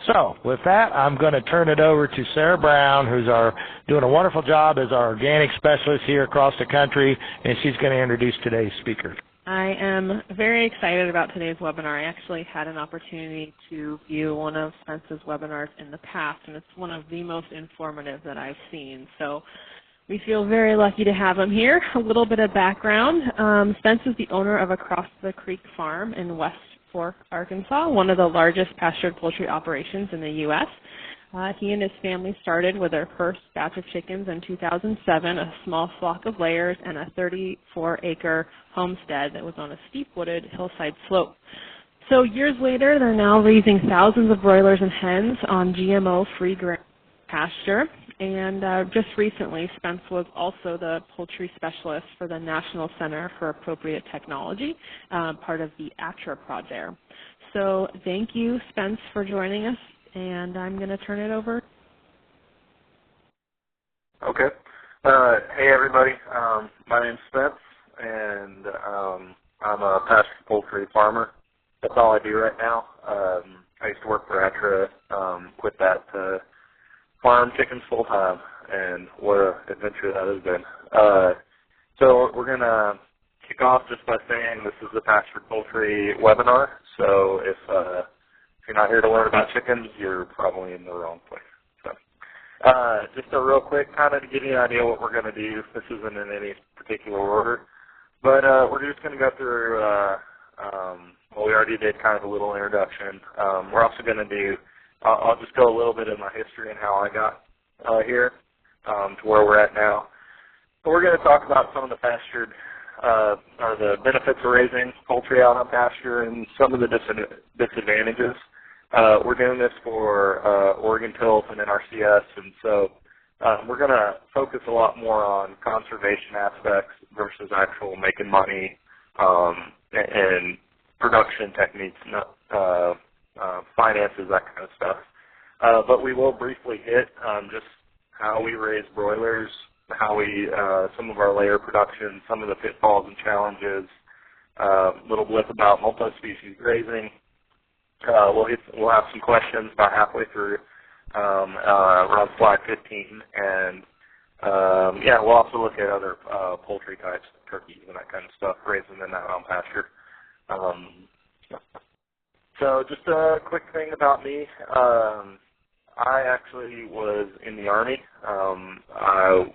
So with that, I'm going to turn it over to Sarah Brown, who's doing a wonderful job as our organic specialist here across the country, and she's going to introduce today's speaker. I am very excited about today's webinar. I actually had an opportunity to view one of Spence's webinars in the past, and it's one of the most informative that I've seen. So we feel very lucky to have him here. A little bit of background. Spence is the owner of Across the Creek Farm in West Fork, Arkansas, one of the largest pastured poultry operations in the U.S. He and his family started with their first batch of chickens in 2007, a small flock of layers, and a 34-acre homestead that was on a steep wooded hillside slope. So years later, they're now raising thousands of broilers and hens on GMO-free grain pasture. And just recently, Spence was also the poultry specialist for the National Center for Appropriate Technology, part of the ATRA project. So thank you, Spence, for joining us. And I'm going to turn it over. Okay. Hey, everybody. My name's Spence, and I'm a pastured poultry farmer. That's all I do right now. I used to work for ATRA, quit that to farm chickens full-time, and what an adventure that has been. So we're going to kick off just by saying this is a pastured poultry webinar, so if you're not here to learn about chickens, you're probably in the wrong place. So, just a real quick, kind of to give you an idea what we're going to do. This isn't in any particular order, but we're just going to go through, well, we already did kind of a little introduction. We're also going to do, I'll just go a little bit of my history and how I got here to where we're at now. But we're going to talk about some of the pastured, or the benefits of raising poultry out on pasture and some of the disadvantages. We're doing this for Oregon Tilth and NRCS, and so we're going to focus a lot more on conservation aspects versus actual making money and production techniques, finances, that kind of stuff. But we will briefly hit just how we raise broilers, how we, some of our layer production, some of the pitfalls and challenges, a little blip about multi-species grazing. We'll have some questions about halfway through, around slide 15, and yeah, we'll also look at other poultry types, turkeys and that kind of stuff, raising them out on pasture. So just a quick thing about me. I actually was in the Army. I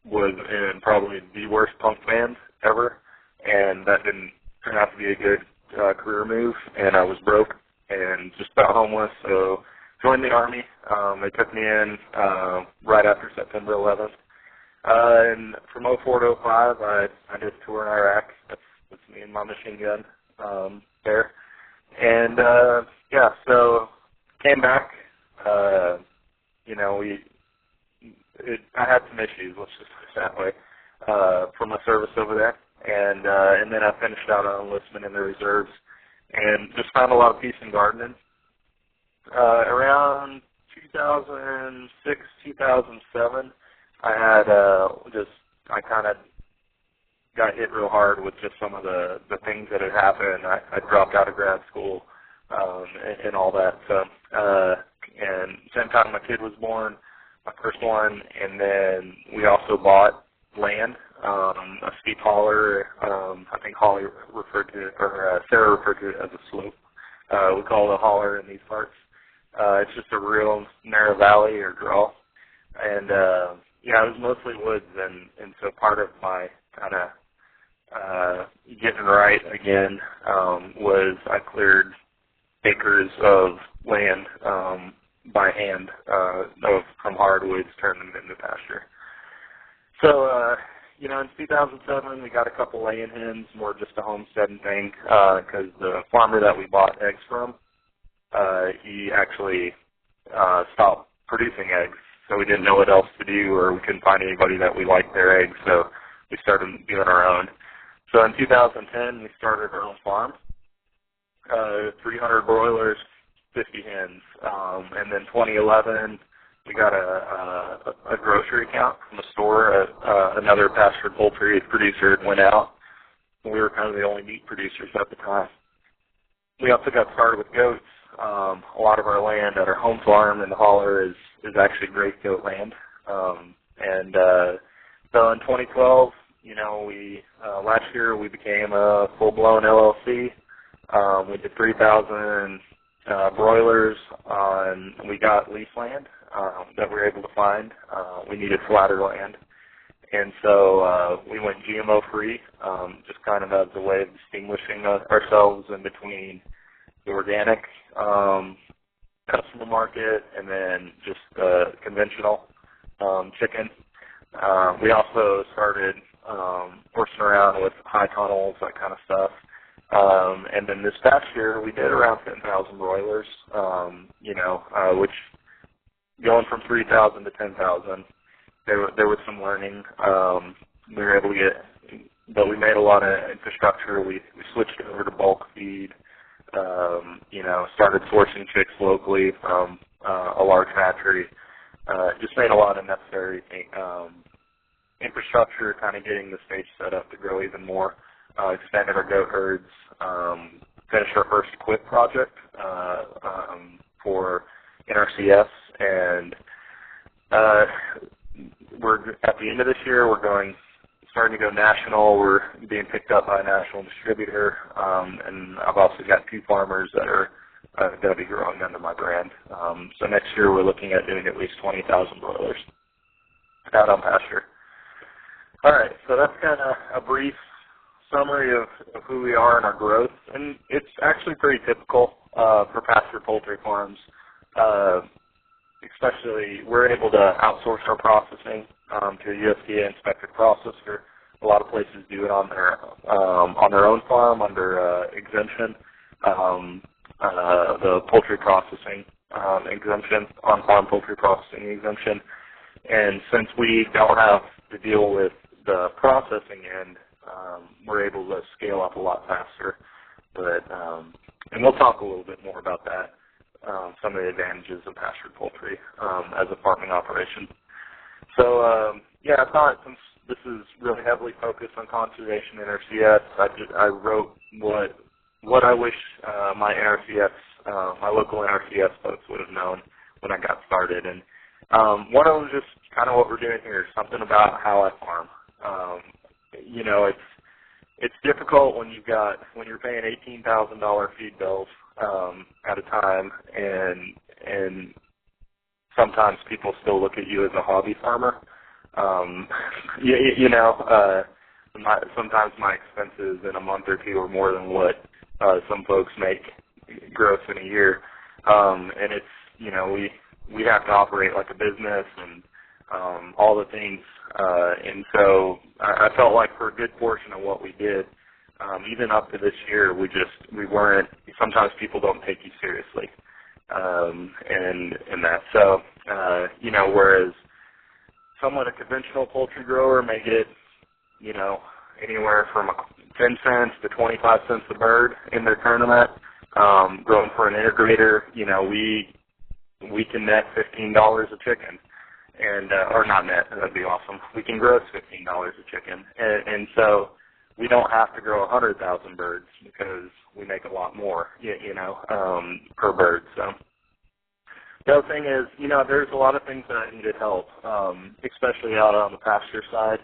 was in probably the worst punk band ever, and that didn't turn out to be a good career move, and I was broke and just about homeless, so joined the Army. They took me in right after September 11th. And from 04 to 05, I did a tour in Iraq. That's me and my machine gun there. And, yeah, so came back. You know, I had some issues, let's just put it that way, for my service over there. And then I finished out on enlistment in the reserves and just found a lot of peace in gardening. Around 2006, 2007, I had I kind of got hit real hard with just some of the things that had happened. I dropped out of grad school and all that. So, and same time my kid was born, my first one, and then we also bought land, a steep holler. I think Holly referred to it, or Sarah referred to it as a slope. We call it a holler in these parts. It's just a real narrow valley or draw. And, yeah, it was mostly woods, and so part of my kind of getting right again was I cleared acres of land by hand from hardwoods, turned them into pasture. So, you know, in 2007, we got a couple laying hens, more just a homesteading thing, because the farmer that we bought eggs from, he actually stopped producing eggs, so we didn't know what else to do, or we couldn't find anybody that we liked their eggs, so we started doing our own. So in 2010, we started our own farm, 300 broilers, 50 hens, and then 2011, we got a grocery account from a store. Another pastured poultry producer went out. We were kind of the only meat producers at the time. We also got started with goats a lot of our land at our home farm in the holler is actually great goat land. So in 2012, we last year we became a full-blown LLC. We did 3,000 broilers we got lease land that we were able to find. We needed flatter land. And so we went GMO-free, just kind of as a way of distinguishing ourselves in between the organic customer market and then just conventional chicken. We also started horsing around with high tunnels, that kind of stuff. And then this past year we did around 10,000 broilers, which going from 3,000 to 10,000, there was some learning. We were able to but we made a lot of infrastructure. We switched over to bulk feed, started sourcing chicks locally from a large hatchery. Just made a lot of necessary infrastructure, kind of getting the stage set up to grow even more. Expanded our goat herds, finished our first equip project for NRCS, and we're at the end of this year. We're starting to go national. We're being picked up by a national distributor, and I've also got 2 farmers that are going to be growing under my brand. So next year we're looking at doing at least 20,000 broilers out on pasture. All right, so that's kind of a brief summary of who we are and our growth, and it's actually pretty typical for pastured poultry farms. Especially, we're able to outsource our processing to a USDA inspected processor. A lot of places do it on their own farm under exemption, the poultry processing exemption, on-farm poultry processing exemption. And since we don't have to deal with the processing end, we're able to scale up a lot faster. But and we'll talk a little bit more about that. Some of the advantages of pastured poultry as a farming operation. So, I thought since this is really heavily focused on conservation NRCS, I wrote what I wish my local NRCS folks would have known when I got started. And one of them is just kind of what we're doing here, something about how I farm. It's difficult when you're paying $18,000 feed bills at a time, and sometimes people still look at you as a hobby farmer. Sometimes my expenses in a month or two are more than what some folks make gross in a year, and it's we have to operate like a business and all the things, and so I felt like for a good portion of what we did, even up to this year, we weren't. Sometimes people don't take you seriously, and that. So whereas a conventional poultry grower may get anywhere from 10 cents to 25 cents a bird in their tournament, growing for an integrator, we can net $15 a chicken, and or not net. That'd be awesome. We can gross $15 a chicken, and so we don't have to grow 100,000 birds because we make a lot more, per bird. So the other thing is, there's a lot of things that needed help, especially out on the pasture side.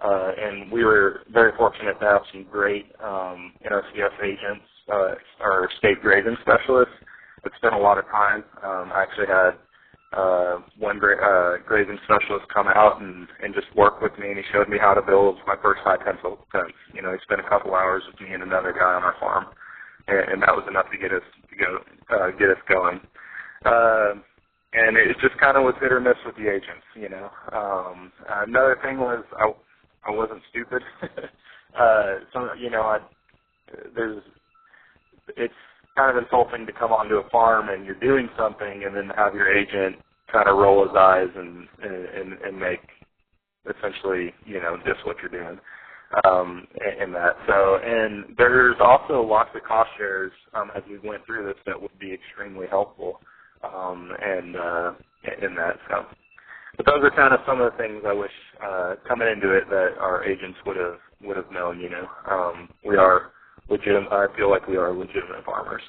And we were very fortunate to have some great NRCS agents, our state grazing specialists that spent a lot of time. I actually had one grazing specialist come out and just work with me, and he showed me how to build my first high tensile fence. He spent a couple hours with me and another guy on our farm, and that was enough to get us going. And it just kind of was hit or miss with the agents, Another thing was I wasn't stupid. It's kind of insulting to come onto a farm and you're doing something and then have your agent kind of roll his eyes and make essentially, diss what you're doing in that. So, and there's also lots of cost shares as we went through this that would be extremely helpful and in that. So, but those are kind of some of the things I wish coming into it that our agents would have known. We are legitimate. I feel like we are legitimate farmers.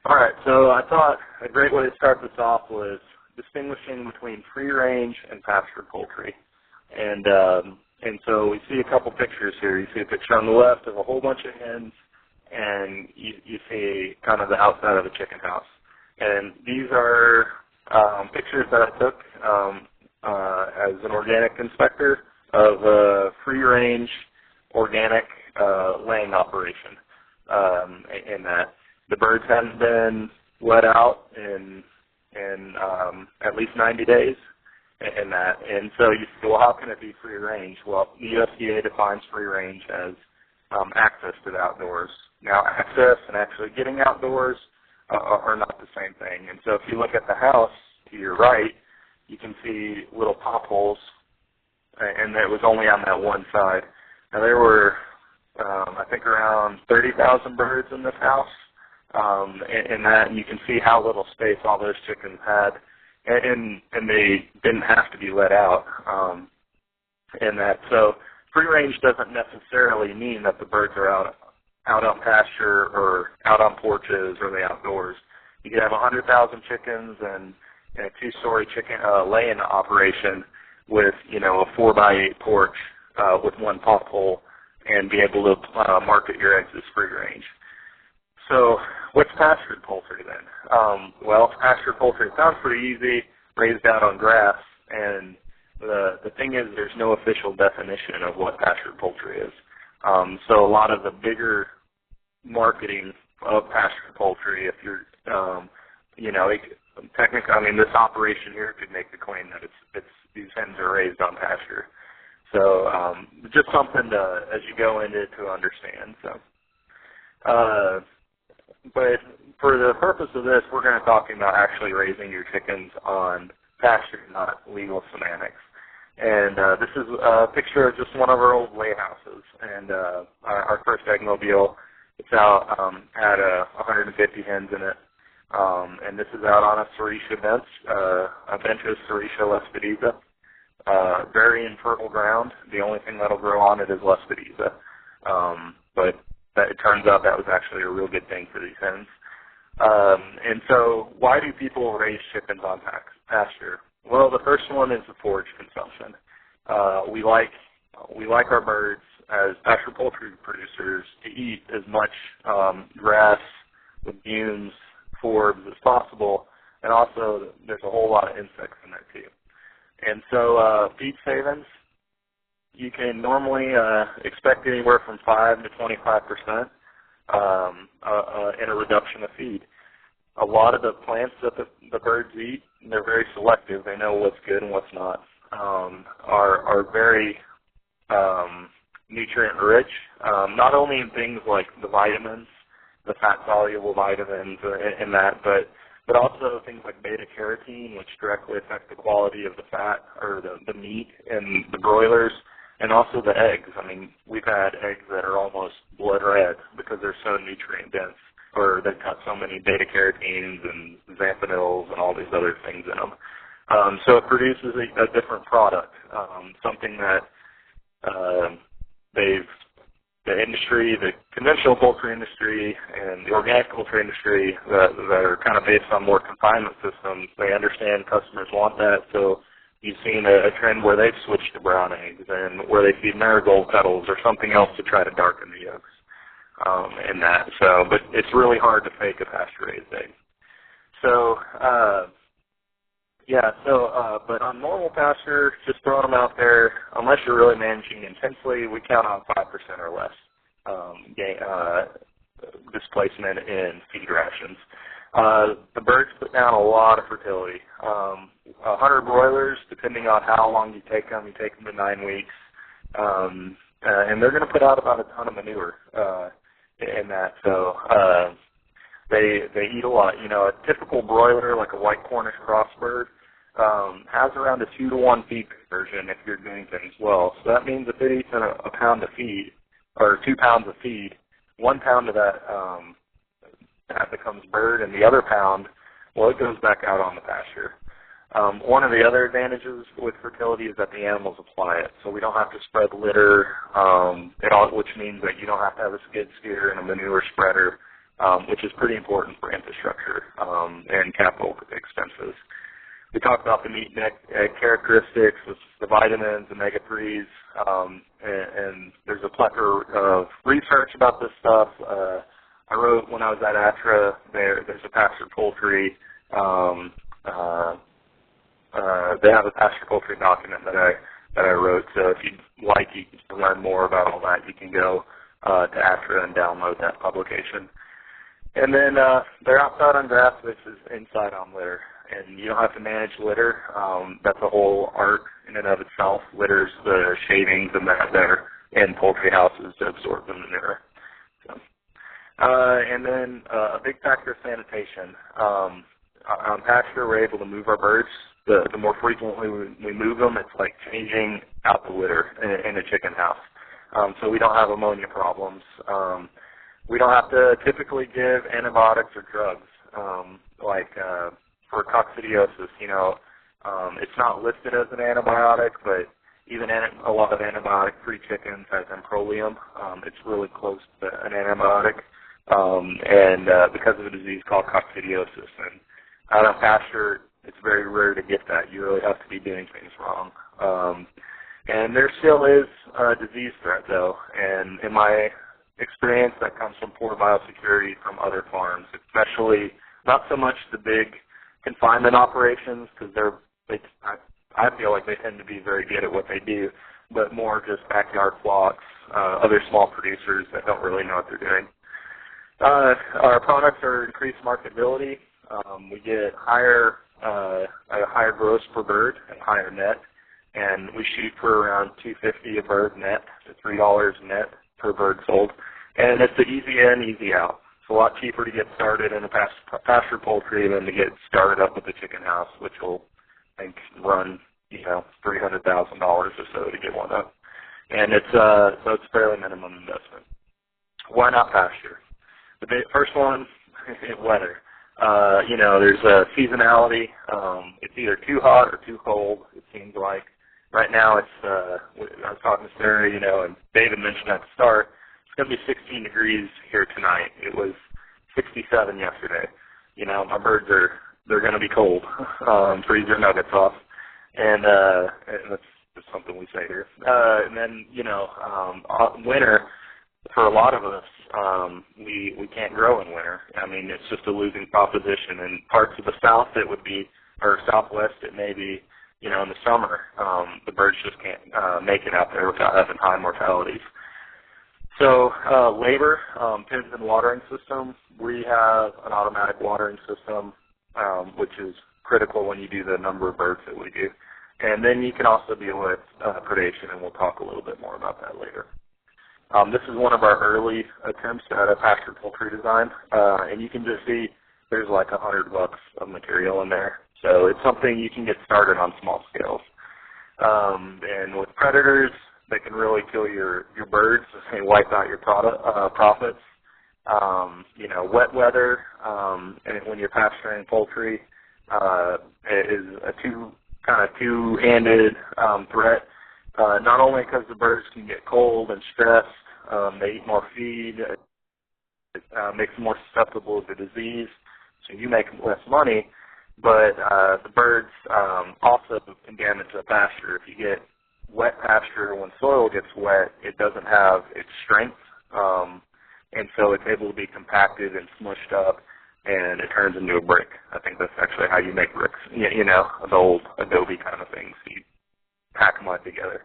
All right, so I thought a great way to start this off was distinguishing between free range and pastured poultry. And so we see a couple pictures here. You see a picture on the left of a whole bunch of hens, and you see kind of the outside of the chicken house. And these are pictures that I took as an organic inspector of a free-range organic laying operation. In that the birds hadn't been let out in at least 90 days. In that, and so you say, well, how can it be free range? Well, the USDA defines free range as access to the outdoors. Now, access and actually getting outdoors are not the same thing. And so if you look at the house to your right, you can see little pop holes, and it was only on that one side. Now, there were, I think, around 30,000 birds in this house, and you can see how little space all those chickens had. And they didn't have to be let out in that. So free range doesn't necessarily mean that the birds are out on pasture or out on porches or the outdoors. You could have 100,000 chickens and a 2-story chicken laying operation with, a 4x8 porch with one pop hole and be able to market your eggs as free range. So what's pastured poultry then? Well, pastured poultry sounds pretty easy, raised out on grass, and the thing is there's no official definition of what pastured poultry is. So a lot of the bigger marketing of pastured poultry, if you're, technically, this operation here could make the claim that it's these hens are raised on pasture. So just something as you go into it to understand. So. But for the purpose of this, we're going to talk about actually raising your chickens on pasture, not legal semantics. And this is a picture of just one of our old lay houses. And our first eggmobile, it's out, had 150 hens in it. And this is out on a Serratia bench, a bench of Serratia lespedeza. Very infertile ground. The only thing that'll grow on it is lespedeza. But it turns out that was actually a real good thing for these hens. And so why do people raise chickens on pasture? Well, the first one is the forage consumption. We like our birds as pasture poultry producers to eat as much grass, legumes, forbs as possible, and also there's a whole lot of insects in there too. And so feed savings, you can normally expect anywhere from 5 to 25% in a reduction of feed. A lot of the plants that the birds eat, they're very selective. They know what's good and what's not. Are very nutrient rich. Not only in things like the vitamins, the fat soluble vitamins, and that, but also things like beta carotene, which directly affect the quality of the fat or the meat in the broilers. And also the eggs. We've had eggs that are almost blood red because they're so nutrient dense, or they've got so many beta carotenes and xanthanols and all these other things in them. So it produces a different product, something that the industry, the conventional poultry industry and the organic poultry industry that are kind of based on more confinement systems, they understand customers want that. So you've seen a trend where they've switched to brown eggs and where they feed marigold petals or something else to try to darken the yolks in that. So, but it's really hard to fake a pasture-raised egg. So, but on normal pasture, just throwing them out there, unless you're really managing intensely, we count on 5% or less displacement in feed rations. The birds put down a lot of fertility. 100 broilers, depending on how long you take them to 9 weeks. And they're going to put out about a ton of manure in that. So they eat a lot. A typical broiler, like a white Cornish crossbird, has around a 2-to-1 feed conversion if you're doing things well. So that means if it eats a pound of feed, or 2 pounds of feed, 1 pound of that becomes bird, and the other pound, well, it goes back out on the pasture. One of the other advantages with fertility is that the animals apply it, so we don't have to spread litter, which means that you don't have to have a skid steer and a manure spreader. which is pretty important for infrastructure and capital expenses. We talked about the meat and egg characteristics, the vitamins, omega-3s, and there's a plethora of research about this stuff. I wrote when I was at ATRA, there's a Pastured Poultry. They have a Pastured Poultry document that I wrote. So if you'd like, you can learn more about all that. You can go to ATRA and download that publication. And then they're outside on grass, which is inside on litter. And you don't have to manage litter. That's a whole art in and of itself. Litter's the shavings and that are in poultry houses to absorb the manure. So, and then a big factor of sanitation. On pasture, we're able to move our birds. The more frequently we move them, it's like changing out the litter in a chicken house. So we don't have ammonia problems. We don't have to typically give antibiotics or drugs, for coccidiosis. It's not listed as an antibiotic, but even a lot of antibiotic-free chickens has improlium. It's really close to an antibiotic, and because of a disease called coccidiosis. And out on pasture, it's very rare to get that. You really have to be doing things wrong. And there still is a disease threat, though, and in my experience, that comes from poor biosecurity from other farms, especially not so much the big confinement operations, because I feel like they tend to be very good at what they do, but more just backyard flocks, other small producers that don't really know what they're doing. Our products are increased marketability. We get a higher gross per bird and higher net, and we shoot for around $2.50 a bird net to $3 net per bird sold, and it's the easy in, easy out. It's a lot cheaper to get started in a pasture poultry than to get started up with a chicken house, which will, I think, run $300,000 or so to get one up, and so it's fairly minimum investment. Why not pasture? The first one, weather. There's a seasonality. It's either too hot or too cold, it seems like. Right now, I was talking to Sarah, and David mentioned at the start, it's going to be 16 degrees here tonight. It was 67 yesterday. My birds they're going to be cold. Freeze their nuggets off. And that's just something we say here. And then, winter, for a lot of us, we can't grow in winter. I mean, it's just a losing proposition. In parts of the south, it would be, or southwest, it may be, in the summer, the birds just can't make it out there without having high mortalities. So labor, pens and watering system. We have an automatic watering system, which is critical when you do the number of birds that we do. And then you can also deal with predation, and we'll talk a little bit more about that later. This is one of our early attempts at a pastured poultry design, and you can just see there's like $100 of material in there. So it's something you can get started on small scales. And with predators, they can really kill your birds and wipe out your profits. Wet weather, and when you're pasturing poultry, is a two-handed threat. Not only because the birds can get cold and stressed, they eat more feed, it makes them more susceptible to disease, so you make less money, but the birds also can damage the pasture. If you get wet pasture, when soil gets wet, it doesn't have its strength, and so it's able to be compacted and smushed up, and it turns into a brick. I think that's actually how you make bricks, the old adobe kind of things. You pack them up together.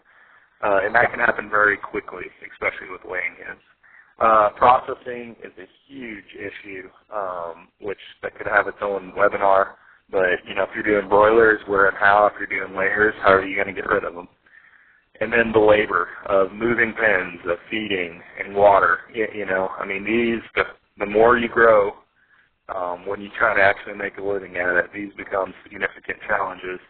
And that can happen very quickly, especially with laying hens. Processing is a huge issue, which that could have its own webinar. But, if you're doing broilers, where and how, if you're doing layers, how are you going to get rid of them? And then the labor of moving pens, of feeding, and water. The more you grow, when you try to actually make a living at it, these become significant challenges.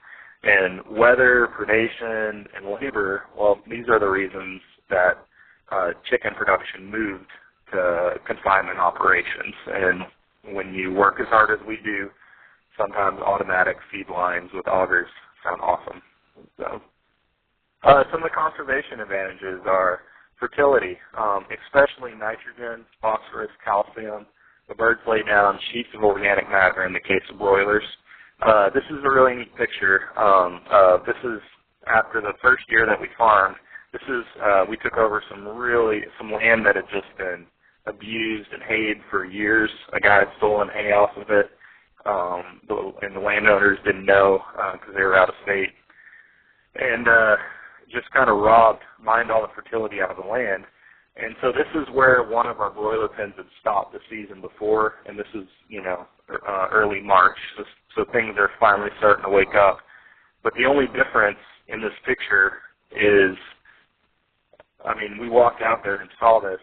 And weather, predation, and labor, well, these are the reasons that chicken production moved to confinement operations. And when you work as hard as we do, sometimes automatic feed lines with augers sound awesome. So, some of the conservation advantages are fertility, especially nitrogen, phosphorus, calcium. the birds lay down sheets of organic matter in the case of broilers. This is a really neat picture. This is after the first year that we farmed. This is we took over some land that had just been abused and hayed for years. A guy had stolen hay off of it, and the landowners didn't know because they were out of state, and just kind of mined all the fertility out of the land. And so this is where one of our broiler pens had stopped the season before, and this is, early March, so things are finally starting to wake up. But the only difference in this picture is, we walked out there and saw this.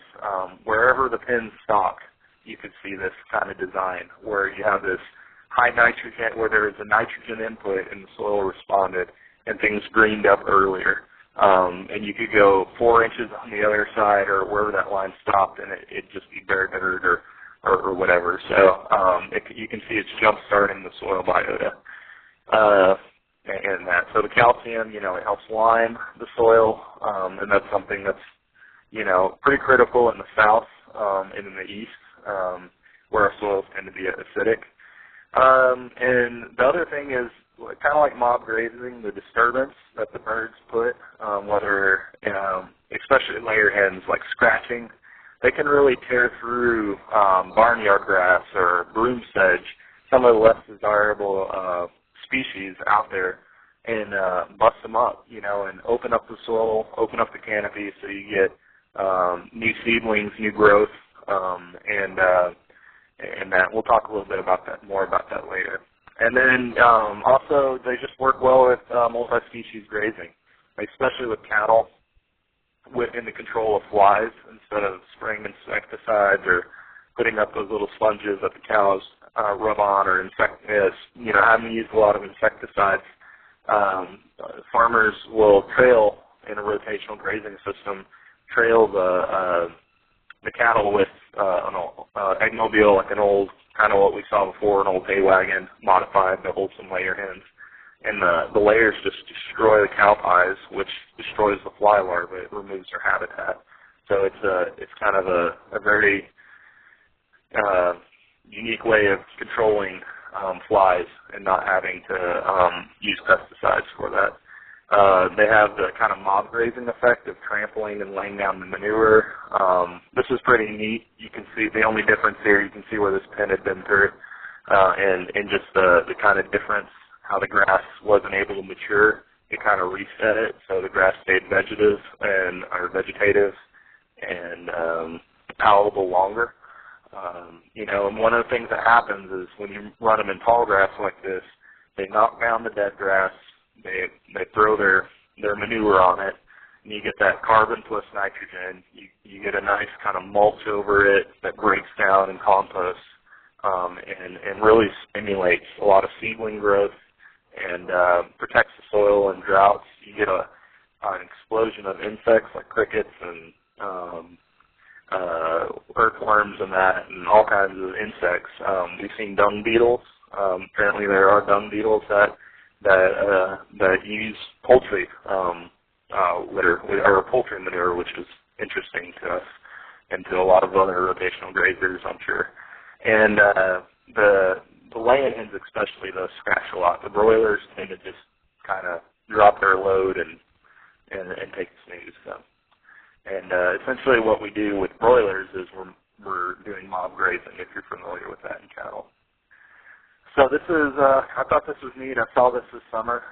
Wherever the pens stopped, you could see this kind of design where you have this high nitrogen, where there is a nitrogen input and the soil responded, and things greened up earlier. And you could go 4 inches on the other side or wherever that line stopped, and it'd just be bare dirt or whatever. So you can see it's jump-starting the soil biota. And that. So the calcium, it helps lime the soil, and that's something that's, pretty critical in the south and in the east, where our soils tend to be acidic. And the other thing is, kind of like mob grazing, the disturbance that the birds put, whether, especially layer hens, like scratching, they can really tear through barnyard grass or broom sedge, some of the less desirable species out there, and bust them up, and open up the soil, open up the canopy so you get new seedlings, new growth, and that. We'll talk a little bit more about that later. And then also they just work well with multi-species grazing, especially with cattle, in the control of flies instead of spraying insecticides or putting up those little sponges that the cows rub on, or having used a lot of insecticides. Farmers will trail in a rotational grazing system, trail the cattle with an eggmobile, like an old, kind of what we saw before, an old hay wagon modified to hold some layer hens. And the layers just destroy the cow pies, which destroys the fly larvae. It removes their habitat. So it's kind of a very unique way of controlling flies and not having to use pesticides for that. They have the kind of mob grazing effect of trampling and laying down the manure. This is pretty neat. You can see the only difference here, you can see where this pen had been through, and just the kind of difference, how the grass wasn't able to mature. It kind of reset it, so the grass stayed vegetative and palatable longer. And one of the things that happens is when you run them in tall grass like this, they knock down the dead grass, they throw their manure on it, and you get that carbon plus nitrogen. You get a nice kind of mulch over it that breaks down and composts, and really stimulates a lot of seedling growth and protects the soil in droughts. You get an explosion of insects like crickets and earthworms and that, and all kinds of insects. We've seen dung beetles. Apparently there are dung beetles that use poultry litter or poultry manure, which is interesting to us and to a lot of other rotational grazers, I'm sure. And the laying hens especially, though, scratch a lot. The broilers tend to just kind of drop their load and take a snooze. So. And essentially what we do with broilers is we're doing mob grazing, if you're familiar with that in cattle. So this is, I thought this was neat. I saw this summer.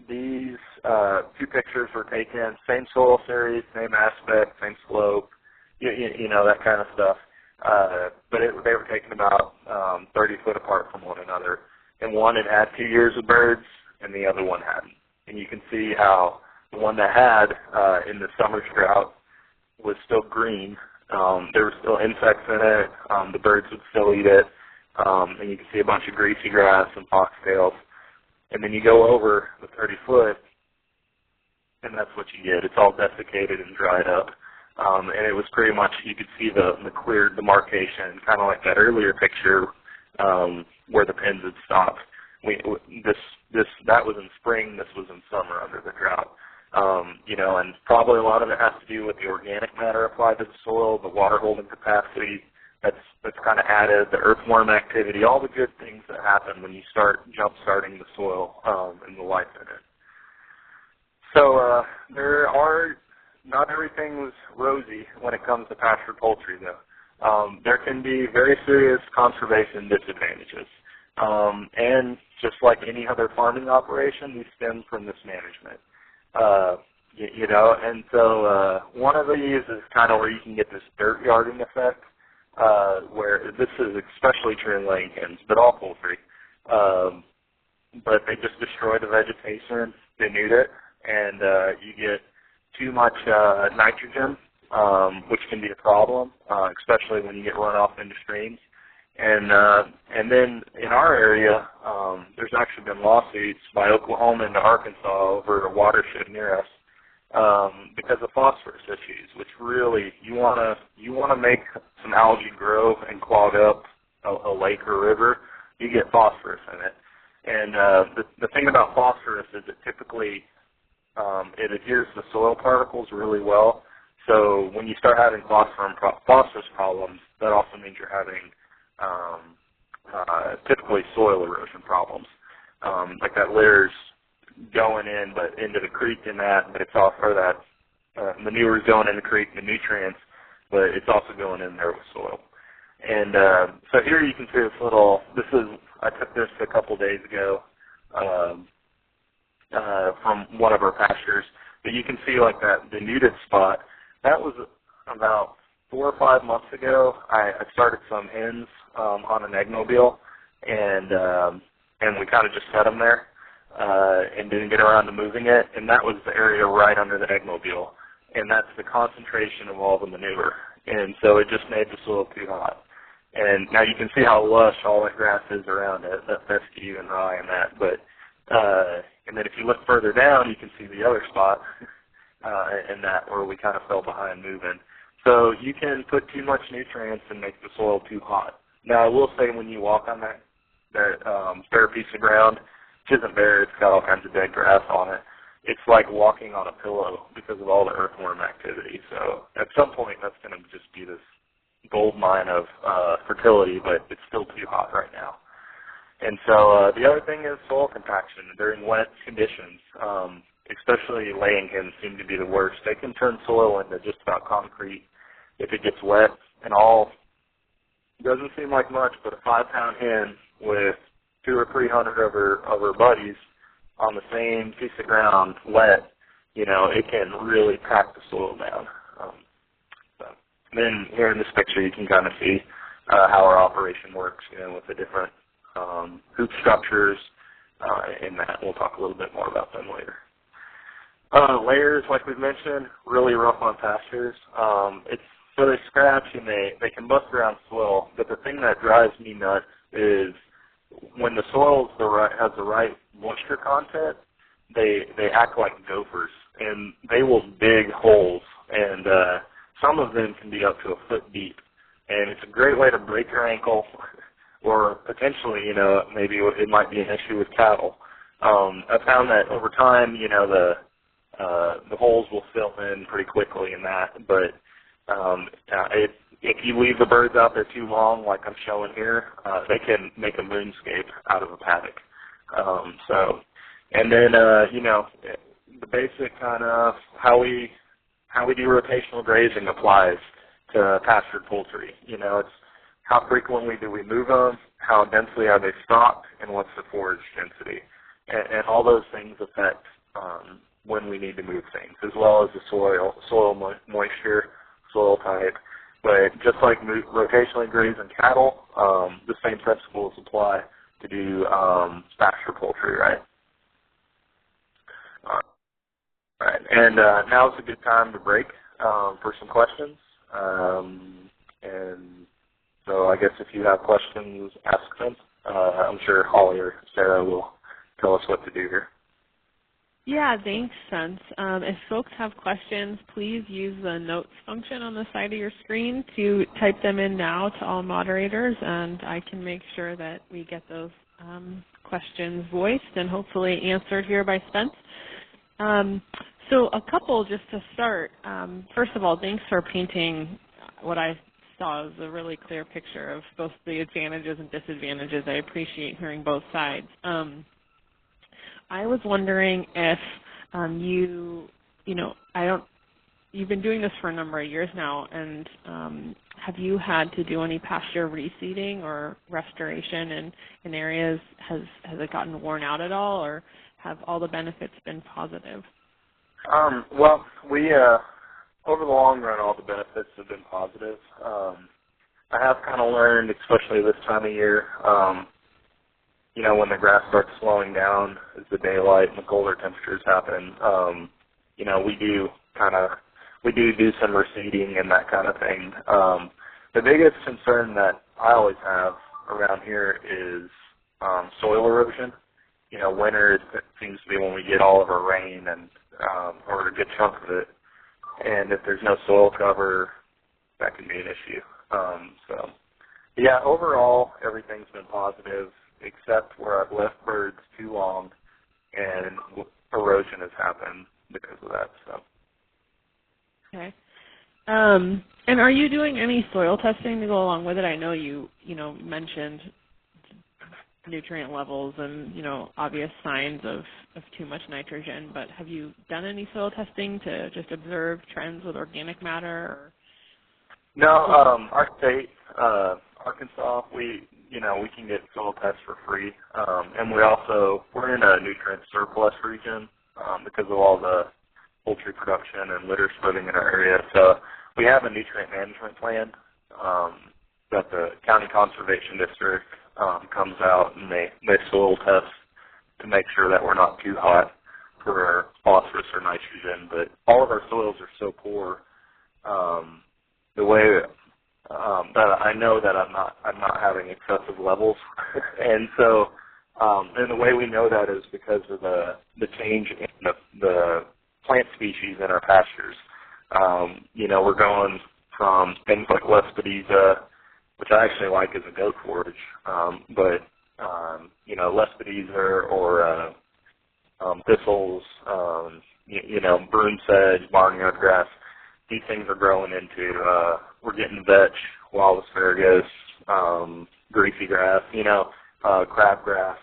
These 2 pictures were taken, same soil series, same aspect, same slope, that kind of stuff. But they were taken about 30 foot apart from one another. And one had 2 years of birds, and the other one hadn't. And you can see how the one that had in the summer drought was still green. There were still insects in it. The birds would still eat it. And you can see a bunch of greasy grass and foxtails. And then you go over the 30 foot, and that's what you get. It's all desiccated and dried up. And it was pretty much, you could see the clear demarcation, kind of like that earlier picture where the pens had stopped. That was in spring, this was in summer under the drought. And probably a lot of it has to do with the organic matter applied to the soil, the water holding capacity that's kind of added, the earthworm activity, all the good things that happen when you start jump-starting the soil and the life in it. So not everything's rosy when it comes to pastured poultry, though. There can be very serious conservation disadvantages. And just like any other farming operation, these stem from this management. And so one of these is kind of where you can get this dirt yarding effect, where this is especially true in laying hens, but all poultry. But they just destroy the vegetation, denude it, and you get too much nitrogen, which can be a problem, especially when you get runoff into streams. And then in our area, there's actually been lawsuits by Oklahoma into Arkansas over a watershed near us because of phosphorus issues, which really you want to make some algae grow and clog up a lake or river, you get phosphorus in it. And the thing about phosphorus is it typically it adheres to soil particles really well. So when you start having phosphorus problems, that also means you're having typically soil erosion problems. Like that litter's going in, but into the creek and that, but it's also that manure's going in the creek, the nutrients, but it's also going in there with soil. And so here you can see I took this a couple days ago from one of our pastures, but you can see like that denuded spot. That was about 4 or 5 months ago. I started some hens on an eggmobile, and we kind of just set them there and didn't get around to moving it, and that was the area right under the eggmobile, and that's the concentration of all the manure, and so it just made the soil too hot. And now you can see how lush all that grass is around it, that fescue and rye and that, but and then if you look further down, you can see the other spot in that where we kind of fell behind moving. So you can put too much nutrients and make the soil too hot. Now, I will say when you walk on that bare piece of ground, which isn't bare, it's got all kinds of dead grass on it, it's like walking on a pillow because of all the earthworm activity. So at some point, that's going to just be this gold mine of fertility, but it's still too hot right now. And so the other thing is soil compaction during wet conditions. Especially laying hens seem to be the worst. They can turn soil into just about concrete if it gets wet, and doesn't seem like much, but a 5-pound hen with 200 or 300 of her buddies on the same piece of ground wet, it can really pack the soil down. And then here in this picture, you can kind of see how our operation works, with the different hoop structures, and that we'll talk a little bit more about them later. Layers, like we've mentioned, really rough on pastures. So they scratch and they can bust around soil, but the thing that drives me nuts is when the soil has the right moisture content, they act like gophers, and they will dig holes, and some of them can be up to a foot deep. And it's a great way to break your ankle, or potentially, maybe it might be an issue with cattle. I found that over time, the holes will fill in pretty quickly in that, but if you leave the birds out there too long, like I'm showing here, they can make a moonscape out of a paddock. And then the basic kind of how we do rotational grazing applies to pastured poultry. It's how frequently do we move them, how densely are they stocked, and what's the forage density, and all those things affect when we need to move things, as well as the soil moisture, soil type. But just like rotationally grazing cattle, the same principles apply to do pasture poultry, right? All right, and now is a good time to break for some questions. And so I guess if you have questions, ask them. I'm sure Holly or Sarah will tell us what to do here. Yeah, thanks, Spence. If folks have questions, please use the notes function on the side of your screen to type them in now to all moderators, and I can make sure that we get those questions voiced and hopefully answered here by Spence. So a couple just to start. First of all, thanks for painting what I saw is a really clear picture of both the advantages and disadvantages. I appreciate hearing both sides. I was wondering if you've been doing this for a number of years now, and have you had to do any pasture reseeding or restoration in areas? Has it gotten worn out at all, or have all the benefits been positive? Well, we over the long run, all the benefits have been positive. I have kind of learned, especially this time of year, when the grass starts slowing down as the daylight and the colder temperatures happen, we do some reseeding and that kind of thing. The biggest concern that I always have around here is soil erosion. Winter seems to be when we get all of our rain and or a good chunk of it. And if there's no soil cover, that can be an issue. Overall, everything's been positive, except where I've left birds too long, and erosion has happened because of that. So. Okay. And are you doing any soil testing to go along with it? I know you mentioned nutrient levels and, obvious signs of too much nitrogen, but have you done any soil testing to just observe trends with organic matter? Or? No, our state, Arkansas, we can get soil tests for free, and we're in a nutrient surplus region because of all the poultry production and litter spreading in our area. So we have a nutrient management plan that the county conservation district comes out and they soil test to make sure that we're not too hot for phosphorus or nitrogen. But all of our soils are so poor. The way that I know that I'm not having excessive levels, and so and the way we know that is because of the change in the plant species in our pastures. We're going from things like Lespedeza, which I actually like as a goat forage, but Lespedeza or thistles, broom sedge, barnyard grass. These things are growing into, we're getting vetch, wild asparagus, greasy grass, crabgrass,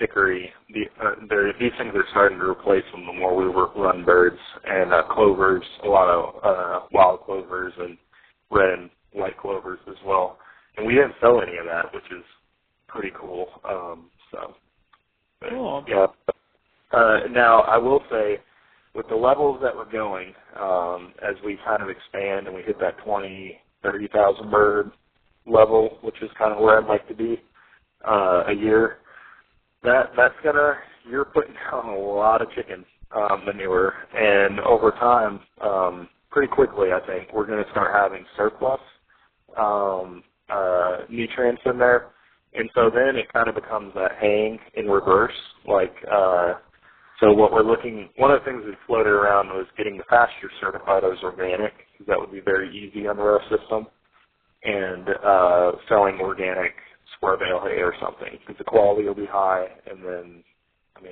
chicory. These things are starting to replace them the more we run birds, and clovers, a lot of wild clovers and red and white clovers as well. And we didn't sell any of that, which is pretty cool. Cool. Yeah. Now, I will say, with the levels that we're going, as we kind of expand and we hit that 30,000 bird level, which is kind of where I'd like to be a year, you're putting down a lot of chicken manure, and over time, pretty quickly, I think, we're going to start having surplus nutrients in there, and so then it kind of becomes that haying in reverse, so what we're one of the things we floated around was getting the pasture certified as organic, because that would be very easy under our system, and selling organic square bale hay or something, because the quality will be high, and then,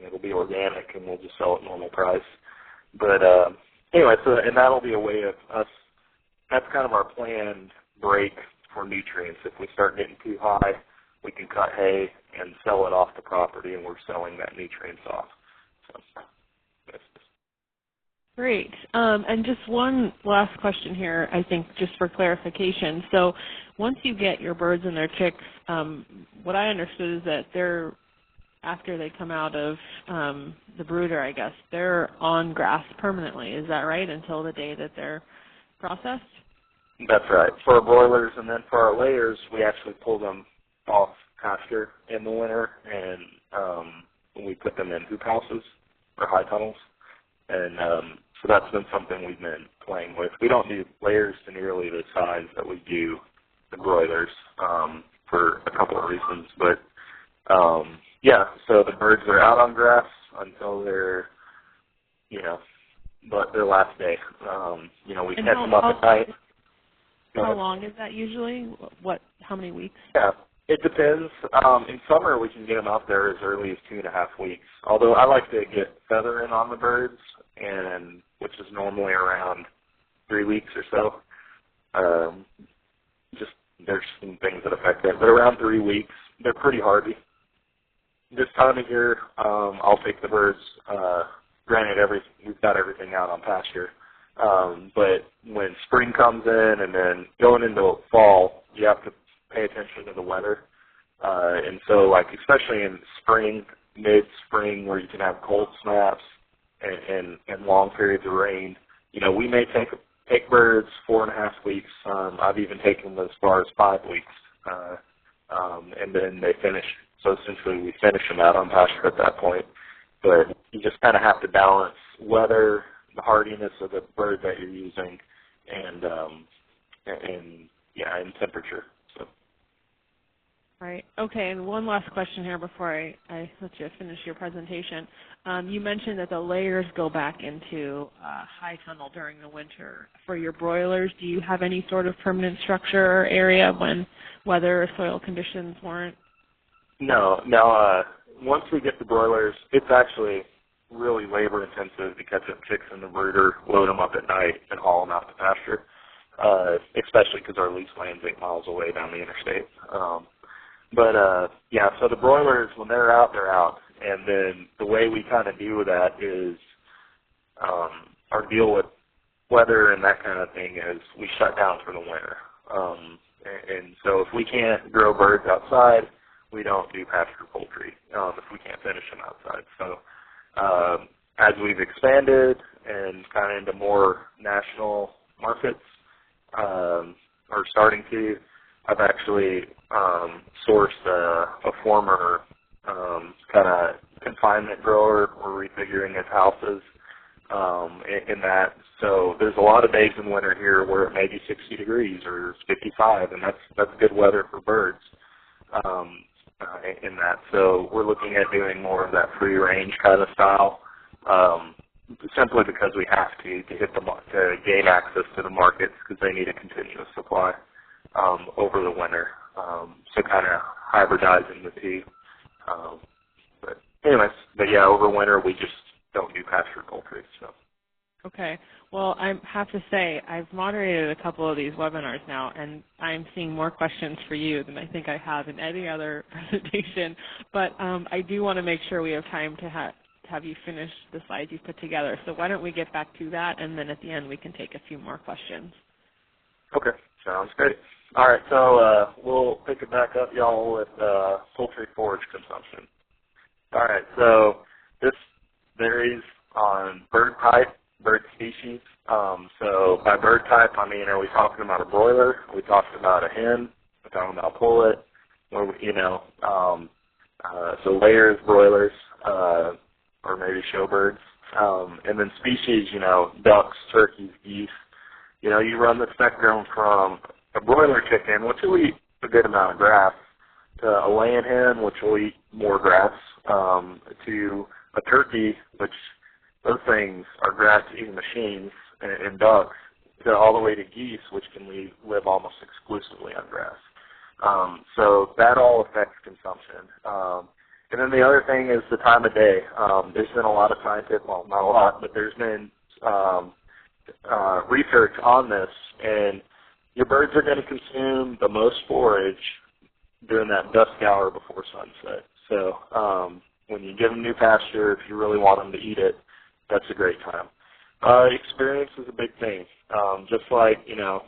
it'll be organic, and we'll just sell at normal price. But anyway, and that'll be a way of us, that's kind of our planned break for nutrients. If we start getting too high, we can cut hay and sell it off the property, and we're selling that nutrients off. Great. And just one last question here, I think, just for clarification. So once you get your birds and their chicks, what I understood is that after they come out of the brooder, I guess, they're on grass permanently. Is that right, until the day that they're processed? That's right. For our broilers, and then for our layers, we actually pull them off pasture in the winter, and we put them in hoophouses or high tunnels. And so that's been something we've been playing with. We don't do layers to nearly the size that we do the broilers for a couple of reasons. But, so the birds are out on grass until their last day. We catch them up at night. How long is that usually? How many weeks? Yeah, it depends. In summer, we can get them out there as early as 2.5 weeks. Although I like to get feathering on the birds, which is normally around 3 weeks or so. just there's some things that affect that. But around 3 weeks, they're pretty hardy. This time of year, I'll take the birds. Granted, we've got everything out on pasture. But when spring comes in and then going into fall, you have to pay attention to the weather. And so, like, especially in spring, mid-spring, where you can have cold snaps and long periods of rain, you know, we may take birds 4.5 weeks. I've even taken them as far as 5 weeks. And then they finish. So essentially we finish them out on pasture at that point. But you just kind of have to balance weather, the hardiness of the bird that you're using, and temperature. So. Right. Okay, and one last question here before I let you finish your presentation. You mentioned that the layers go back into high tunnel during the winter. For your broilers, do you have any sort of permanent structure or area when weather or soil conditions warrant? No. Once we get the broilers, it's actually really labor intensive to catch up chicks in the brooder, load them up at night, and haul them out to pasture, especially because our lease land's 8 miles away down the interstate. So the broilers, when they're out, they're out. And then the way we kind of deal with that is our deal with weather and that kind of thing is we shut down for the winter. And so if we can't grow birds outside, we don't do pastured poultry if we can't finish them outside. So as we've expanded and kind of into more national markets, or starting to, I've actually sourced a former kind of confinement grower. We're refiguring his houses in that. So there's a lot of days in winter here where it may be 60 degrees or 55, and that's good weather for birds in that. So we're looking at doing more of that free range kind of style, simply because we have to to gain access to the markets because they need a continuous supply over the winter. So kind of hybridizing the two. But over winter we just don't do pastured poultry. So. Okay. Well, I have to say, I've moderated a couple of these webinars now, and I'm seeing more questions for you than I think I have in any other presentation. But I do want to make sure we have time to have you finish the slides you've put together. So why don't we get back to that, and then at the end we can take a few more questions. Okay. Sounds great. All right. So we'll pick it back up, y'all, with poultry forage consumption. All right. So this varies on bird type, bird species. So by bird type, I mean, are we talking about a broiler? Are we talking about a hen? Are we talking about a pullet? Or, so layers, broilers, or maybe showbirds. And then species, ducks, turkeys, geese. You run the spectrum from a broiler chicken, which will eat a good amount of grass, to a laying hen, which will eat more grass, to a turkey, which those things are grass-eating machines, and ducks, to all the way to geese, which can live almost exclusively on grass. So that all affects consumption. And then the other thing is the time of day. There's been a lot of scientific, well, not a lot, but there's been research on this, and your birds are going to consume the most forage during that dusk hour before sunset. So when you give them new pasture, if you really want them to eat it, that's a great time. Experience is a big thing. Just like,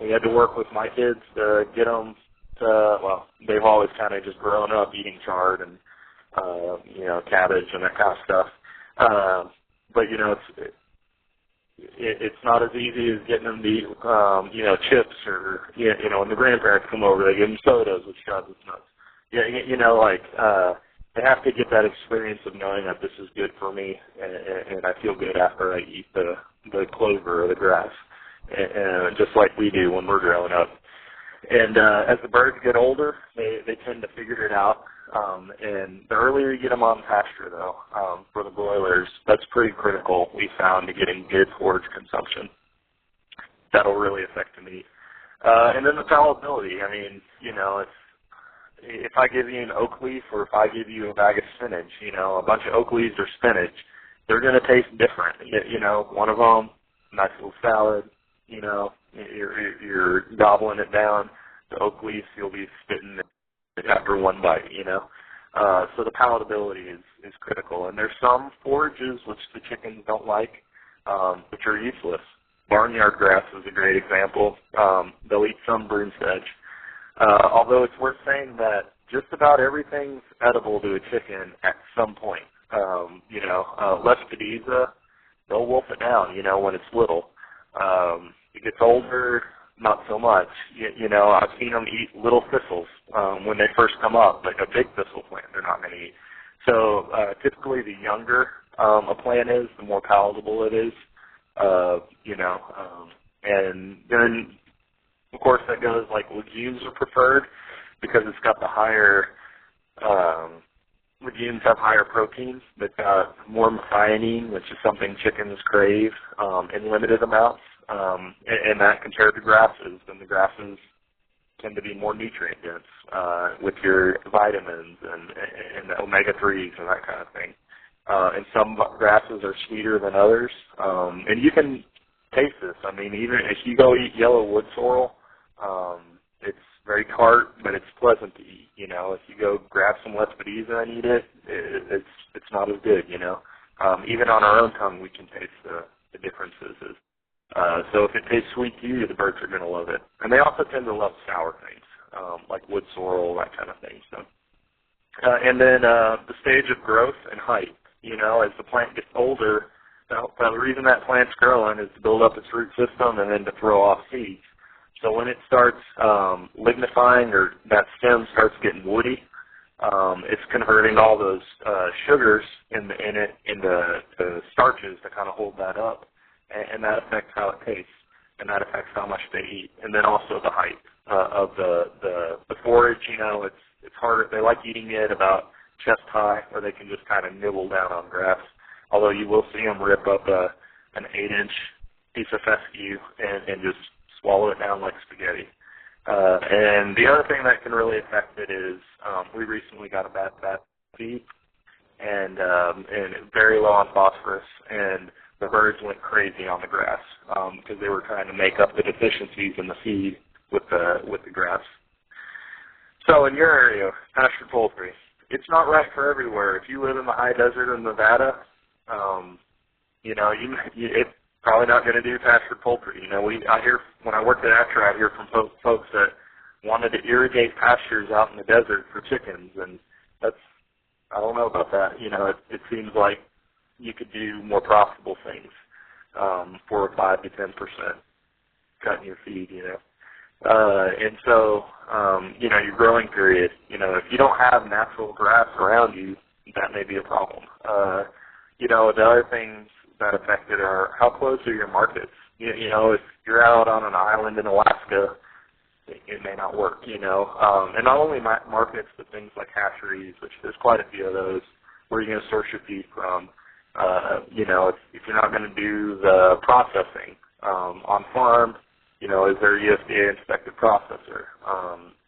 we had to work with my kids to get them to, well, they've always kind of just grown up eating chard and, cabbage and that kind of stuff. But, it's not as easy as getting them to eat, chips or, when the grandparents come over, they give them sodas, which drives us nuts. They have to get that experience of knowing that this is good for me, and I feel good after I eat the clover or the grass, and just like we do when we're growing up. And as the birds get older, they tend to figure it out. And the earlier you get them on pasture, though, for the broilers, that's pretty critical, we found, to getting good forage consumption. That'll really affect the meat. And then the palatability. I mean, if I give you an oak leaf or if I give you a bag of spinach, a bunch of oak leaves or spinach, they're going to taste different. One of them, nice little salad, you're gobbling it down. The oak leaves, you'll be spitting it after one bite, So the palatability is critical. And there's some forages which the chickens don't like, which are useless. Barnyard grass is a great example. They'll eat some broom sedge. Although it's worth saying that just about everything's edible to a chicken at some point. Lespedeza, they'll wolf it down, when it's little. It gets older, not so much. I've seen them eat little thistles when they first come up, like a big thistle plant, they're not going to eat. So typically the younger a plant is, the more palatable it is, and then, of course, that goes like legumes are preferred because it's got the higher, legumes have higher proteins. They've got more methionine, which is something chickens crave in limited amounts, and that compared to grasses. And the grasses tend to be more nutrient dense with your vitamins and the omega-3s and that kind of thing. And some grasses are sweeter than others. And you can taste this. I mean, even if you go eat yellow wood sorrel, it's very tart, but it's pleasant to eat. If you go grab some lespedeza and eat it, it's not as good. Even on our own tongue, we can taste the differences. So if it tastes sweet to you, the birds are going to love it. And they also tend to love sour things, like wood sorrel, that kind of thing. So, and then the stage of growth and height. As the plant gets older, the reason that plant's growing is to build up its root system and then to throw off seeds. So when it starts lignifying, or that stem starts getting woody, it's converting all those sugars in it into starches to kind of hold that up, and that affects how it tastes, and that affects how much they eat, and then also the height of the forage. It's harder. They like eating it about chest high, or they can just kind of nibble down on grass. Although you will see them rip up an 8-inch piece of fescue and just swallow it down like spaghetti. And the other thing that can really affect it is we recently got a bad feed and very low on phosphorus, and the birds went crazy on the grass because they were trying to make up the deficiencies in the feed with the grass. So in your area, pastured poultry, it's not right for everywhere. If you live in the high desert in Nevada, it's probably not going to do pastured poultry. I hear, when I worked at Actra, I hear from folks that wanted to irrigate pastures out in the desert for chickens, and I don't know about that. It seems like you could do more profitable things for a 5 to 10% cut in your feed, And so, your growing period, if you don't have natural grass around you, that may be a problem. The other things that affect it are how close are your markets. If you're out on an island in Alaska, it may not work, And not only markets, but things like hatcheries, which there's quite a few of those, where you're going to source your feed from. If you're not going to do the processing on farm, is there a USDA inspected processor?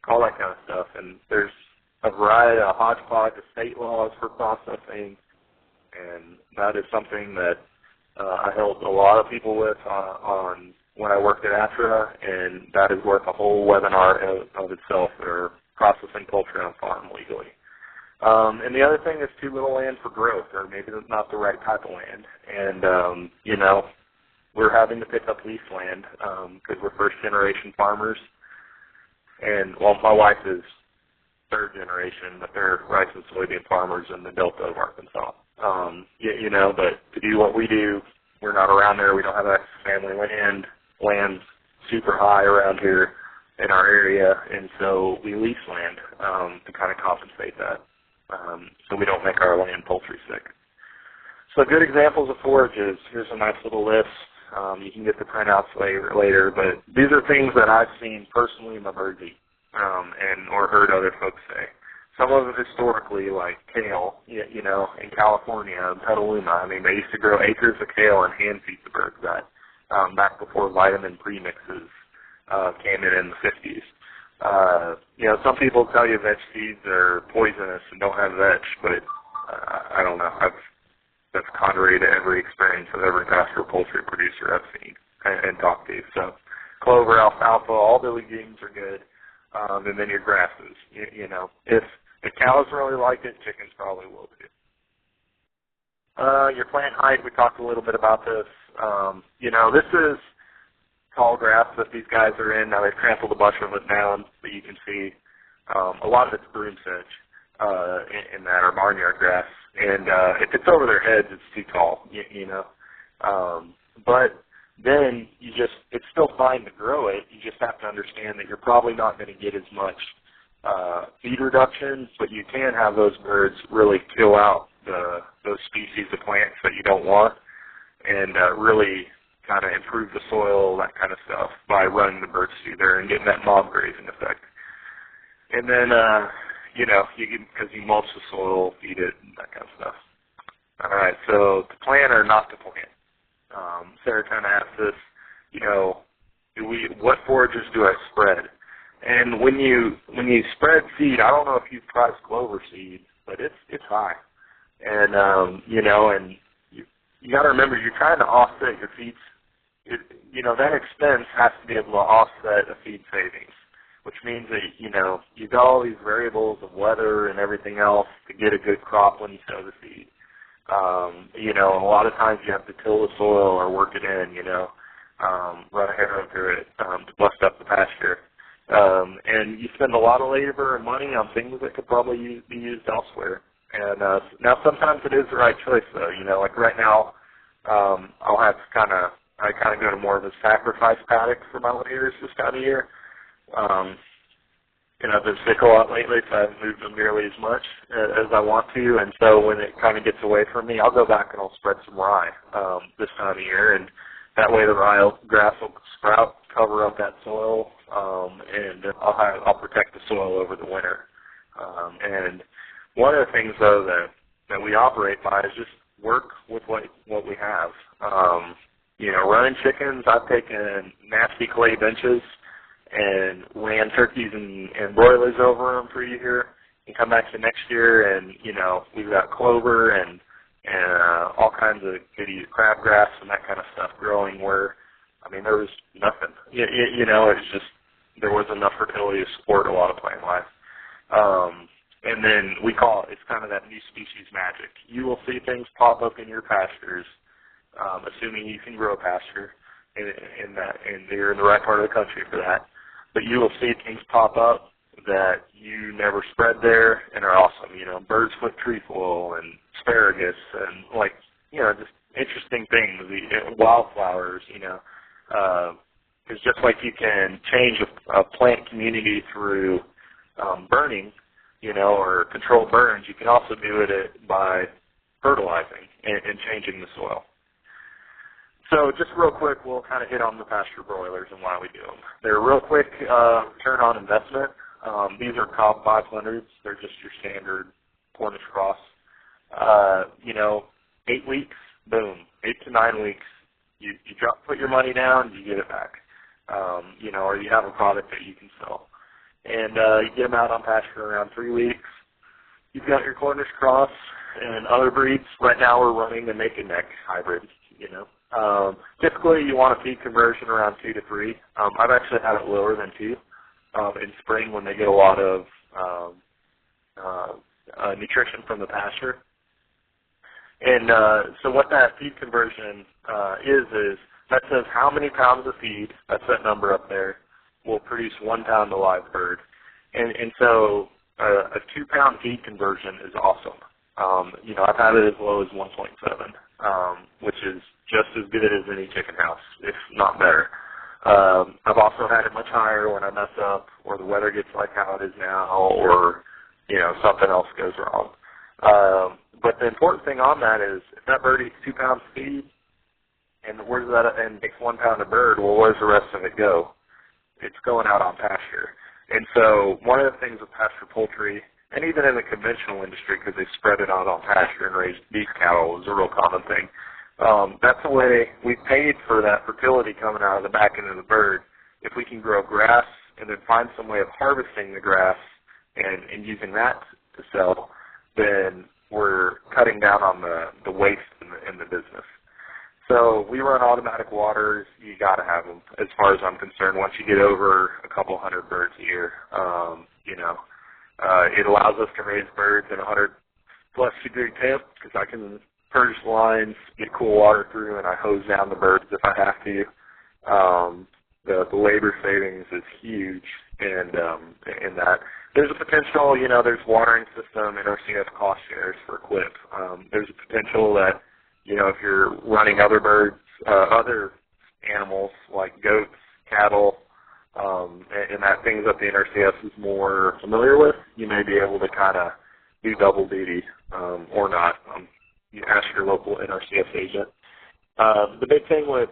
All that kind of stuff. And there's a variety of hodgepodge of state laws for processing, and that is something that I helped a lot of people with on when I worked at Atra, and that is worth a whole webinar of itself, or processing poultry on farm legally. And the other thing is too little land for growth, or maybe not the right type of land. And, we're having to pick up lease land because we're first-generation farmers. And, well, my wife is third generation, but they're rice and soybean farmers in the Delta of Arkansas. But to do what we do, we're not around there. We don't have access to family land. Land's super high around here in our area, and so we lease land to kind of compensate that, so we don't make our land poultry sick. So good examples of forages. Here's a nice little list. You can get the printouts later, but these are things that I've seen personally in my birds eat, or heard other folks say. Some of it historically, like kale, in California, Petaluma. I mean, they used to grow acres of kale and hand feed the birds that back before vitamin premixes came in the 50s. Some people tell you veg seeds are poisonous and don't have veg, but I don't know. That's contrary to every experience of every pastured poultry producer I've seen. and talk to you. So clover, alfalfa, all the legumes are good, and then your grasses. You know, if the cows really like it, chickens probably will too. Your plant height, we talked a little bit about this. You know, this is tall grass that these guys are in. Now they've trampled a bunch of it down, but you can see a lot of it's broom sedge in that, or barnyard grass. And if it's over their heads, it's too tall, you know. But then it's still fine to grow it. You just have to understand that you're probably not going to get as much feed reduction, but you can have those birds really kill out those species of plants that you don't want, and really kind of improve the soil, that kind of stuff, by running the birds through there and getting that mob grazing effect. And then, you know, because you mulch the soil, feed it, and that kind of stuff. All right, so to plant or not to plant? Sarah kind of asked this, you know, what forages do I spread? And when you spread seed, I don't know if you've tried clover seed, but it's high. And, you know, and you got to remember, you're trying to offset your feed. You know, that expense has to be able to offset a feed savings, which means that, you know, you've got all these variables of weather and everything else to get a good crop when you sow the seed. You know, and a lot of times you have to till the soil or work it in, you know, run a harrow through it to bust up the pasture. And you spend a lot of labor and money on things that could probably be used elsewhere. And now sometimes it is the right choice, though. You know, like right now, I'll have I kind of go to more of a sacrifice paddock for my layers this time of year. And I've been sick a lot lately, so I haven't moved them nearly as much as I want to. And so when it kind of gets away from me, I'll go back and I'll spread some rye this time of year. And that way the rye grass will sprout, cover up that soil, and I'll protect the soil over the winter. And one of the things, though, that we operate by is just work with what we have. You know, running chickens, I've taken nasty clay benches and ran turkeys and broilers over them for a year, and come back to next year, and, you know, we've got clover and all kinds of goodies, crabgrass and that kind of stuff growing where, I mean, there was nothing. You know, it's just, there wasn't enough fertility to support a lot of plant life. And then it's kind of that new species magic. You will see things pop up in your pastures, assuming you can grow pasture, and you're in the right part of the country for that. But you will see things pop up that you never spread there and are awesome. You know, bird's foot trefoil and asparagus and, like, you know, just interesting things, wildflowers, you know. Because just like you can change a plant community through burning, you know, or controlled burns, you can also do it by fertilizing and changing the soil. So just real quick, we'll kind of hit on the Pastured broilers and why we do them. They're a real quick return on investment. These are Cobb 500s. They're just your standard Cornish cross. You know, 8 weeks, boom. 8 to 9 weeks, you put your money down, you get it back. You know, or you have a product that you can sell. And you get them out on pasture around 3 weeks. You've got your Cornish cross and other breeds. Right now we're running the naked neck hybrid, you know. Typically you want a feed conversion around 2 to 3. I've actually had it lower than 2 in spring when they get a lot of nutrition from the pasture. And so what that feed conversion is that says how many pounds of feed, that's that number up there, will produce 1 pound of live bird. And so a 2-pound feed conversion is awesome. You know, I've had it as low as 1.7, which is just as good as any chicken house, if not better. I've also had it much higher when I mess up, or the weather gets like how it is now, or, you know, something else goes wrong. But the important thing on that is, if that bird eats 2 pounds of feed, and where's that, and makes 1 pound of bird, well, where's the rest of it go? It's going out on pasture. And so one of the things with Pastured Poultry, and even in the conventional industry, because they spread it out on pasture and raised beef cattle, is a real common thing. That's the way we paid for that fertility coming out of the back end of the bird. If we can grow grass and then find some way of harvesting the grass and using that to sell, then we're cutting down on the waste in the business. So we run automatic waters. You got to have them, as far as I'm concerned. Once you get over a couple hundred birds a year, it allows us to raise birds in 100-plus degree temp because I can purge the lines, get cool water through, and I hose down the birds if I have to. The labor savings is huge, and in that. There's a potential, there's watering system, NRCS cost shares for equip. There's a potential that, if you're running other birds, other animals like goats, cattle, and that things that the NRCS is more familiar with, you may be able to kind of do double duty or not. You ask your local NRCS agent. The big thing with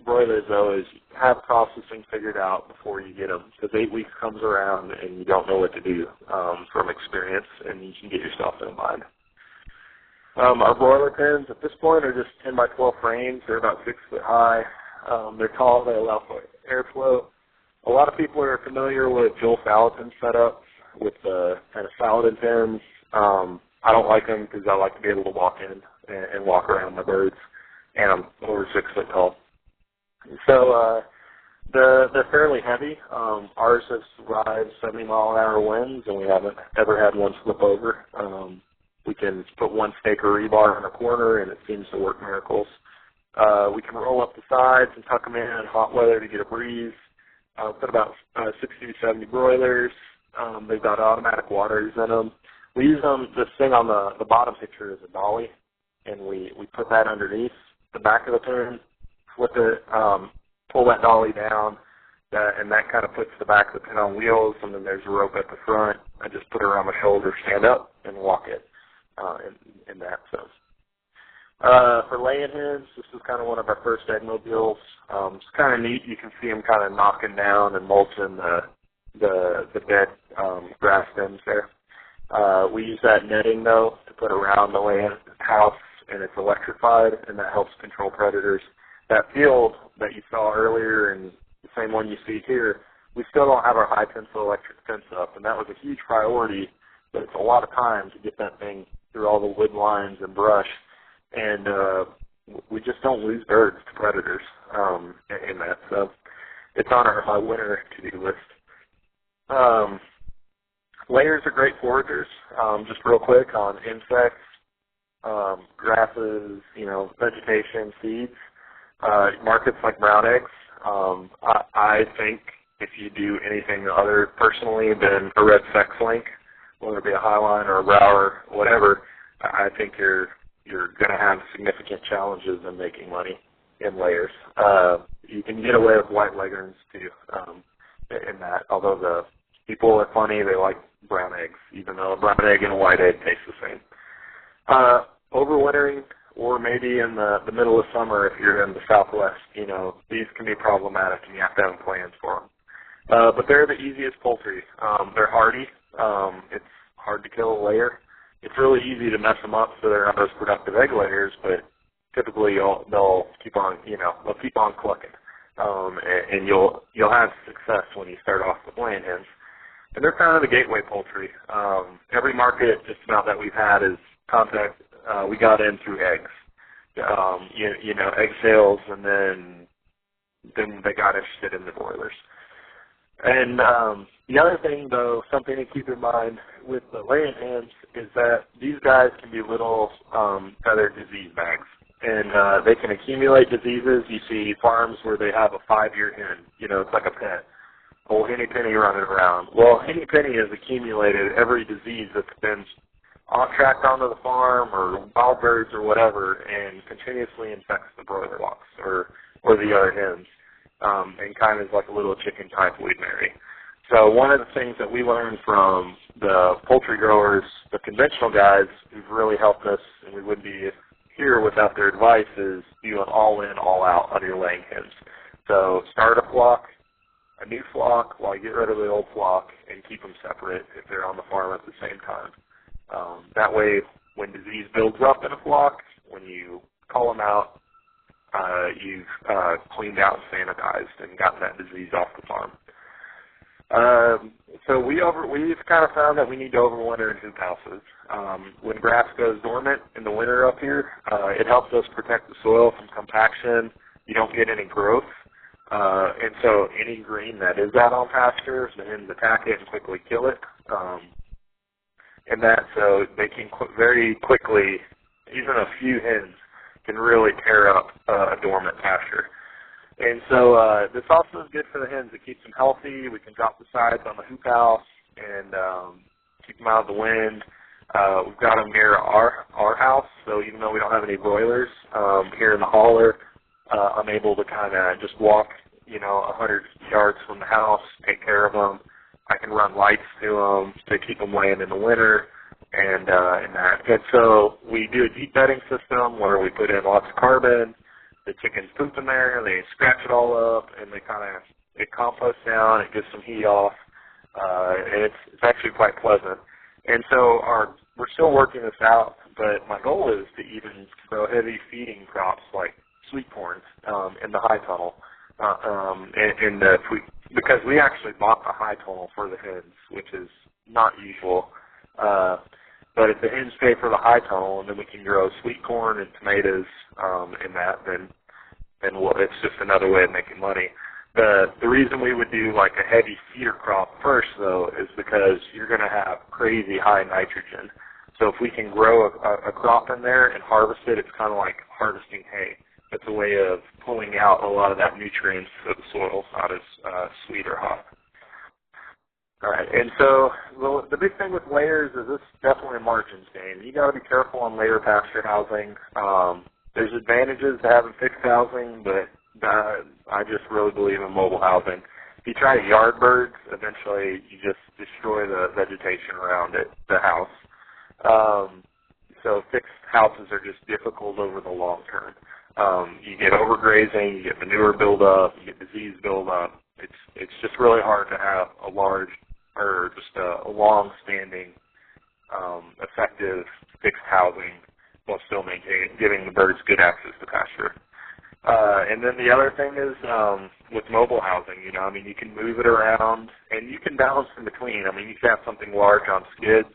broilers, though, is have processing figured out before you get them, because 8 weeks comes around and you don't know what to do from experience, and you can get yourself in a bind. Our broiler pens at this point are just 10 by 12 frames. They're about 6 foot high. They're tall. They allow for airflow. A lot of people are familiar with Joel Salatin's setup with the kind of Salatin pens. I don't like them because I like to be able to walk in and walk around my birds, and I'm over 6 foot tall. So they're fairly heavy. Ours have survived 70-mile-an-hour winds, and we haven't ever had one flip over. We can put one stake or rebar in a corner, and it seems to work miracles. We can roll up the sides and tuck them in hot weather to get a breeze. Put about 60 to 70 broilers. They've got automatic waters in them. We use them. This thing on the bottom picture is a dolly, and we put that underneath the back of the pen, flip it, pull that dolly down, and that kind of puts the back of the pen on wheels, and then there's a rope at the front. I just put it around my shoulder, stand up, and walk it in that sense. For laying hens, this is kind of one of our first egg mobiles. It's kind of neat. You can see them kind of knocking down and mulching the dead grass stems there. We use that netting, though, to put around the laying house, and it's electrified, and that helps control predators. That field that you saw earlier and the same one you see here, we still don't have our high tensile electric fence up, and that was a huge priority, but it's a lot of time to get that thing through all the wood lines and brush, and we just don't lose birds to predators in that. So it's on our winter to-do list. Layers are great foragers. Just real quick on insects, grasses, vegetation, seeds. Markets like brown eggs. I think if you do anything other personally than a red sex link, whether it be a highline or a brower, whatever, I think you're going to have significant challenges in making money in layers. You can get away with white leghorns too in that, although the people are funny, they like brown eggs, even though a brown egg and a white egg taste the same. Overwintering, or maybe in the middle of summer if you're in the Southwest, these can be problematic and you have to have plans for them. But they're the easiest poultry. They're hardy. It's hard to kill a layer. It's really easy to mess them up so they're not as productive egg layers, but typically they'll keep on, they'll keep on clucking. And you'll have success when you start off with laying hens. And they're kind of the gateway poultry. Every market just about that we've had is contact. We got in through eggs, egg sales, and then they got interested in the broilers. And the other thing, though, something to keep in mind with the laying hens is that these guys can be little feathered disease bags, and they can accumulate diseases. You see farms where they have a 5-year hen, it's like a pet. Old Henny Penny running around. Well, Henny Penny has accumulated every disease that's been tracked onto the farm or wild birds or whatever, and continuously infects the broiler locks or the other hens, and kind of is like a little chicken typhoid Mary. So one of the things that we learned from the poultry growers, the conventional guys who've really helped us, and we wouldn't be here without their advice, is do an all-in, all-out on your laying hens. So start a flock, a new flock, while you get rid of the old flock, and keep them separate if they're on the farm at the same time. That way, when disease builds up in a flock, when you call them out, you've cleaned out and sanitized and gotten that disease off the farm. So we've kind of found that we need to overwinter in hoophouses. When grass goes dormant in the winter up here, it helps us protect the soil from compaction. You don't get any growth. And so any green that is out on pasture, the hens attack it and quickly kill it. And that, so they can very quickly, even a few hens can really tear up a dormant pasture. And so this also is good for the hens. It keeps them healthy. We can drop the sides on the hoop house and keep them out of the wind. We've got them near our house, so even though we don't have any broilers here in the hauler, I'm able to kind of just walk, 100 yards from the house, take care of them. I can run lights to them to keep them laying in the winter and that. And so we do a deep bedding system where we put in lots of carbon. The chickens poop in there, they scratch it all up, and it composts down, it gets some heat off, and it's actually quite pleasant. And so we're still working this out, but my goal is to even grow heavy feeding crops like sweet corn in the high tunnel, because we actually bought the high tunnel for the hens, which is not usual. But if the hens pay for the high tunnel, and then we can grow sweet corn and tomatoes in that, then it's just another way of making money. The reason we would do like a heavy feeder crop first, though, is because you're going to have crazy high nitrogen. So if we can grow a crop in there and harvest it, it's kind of like harvesting hay. It's a way of pulling out a lot of that nutrients so the soil's not as sweet or hot. All right, and so the big thing with layers is this is definitely a margins game. You got to be careful on layer pasture housing. There's advantages to having fixed housing, but I just really believe in mobile housing. If you try to yard birds, eventually you just destroy the vegetation around it, the house. So fixed houses are just difficult over the long term. You get overgrazing, you get manure buildup, you get disease buildup. It's just really hard to have a large or just a long-standing, effective fixed housing while still giving the birds good access to pasture. And then the other thing is with mobile housing, you can move it around and you can balance in between. You can have something large on skids,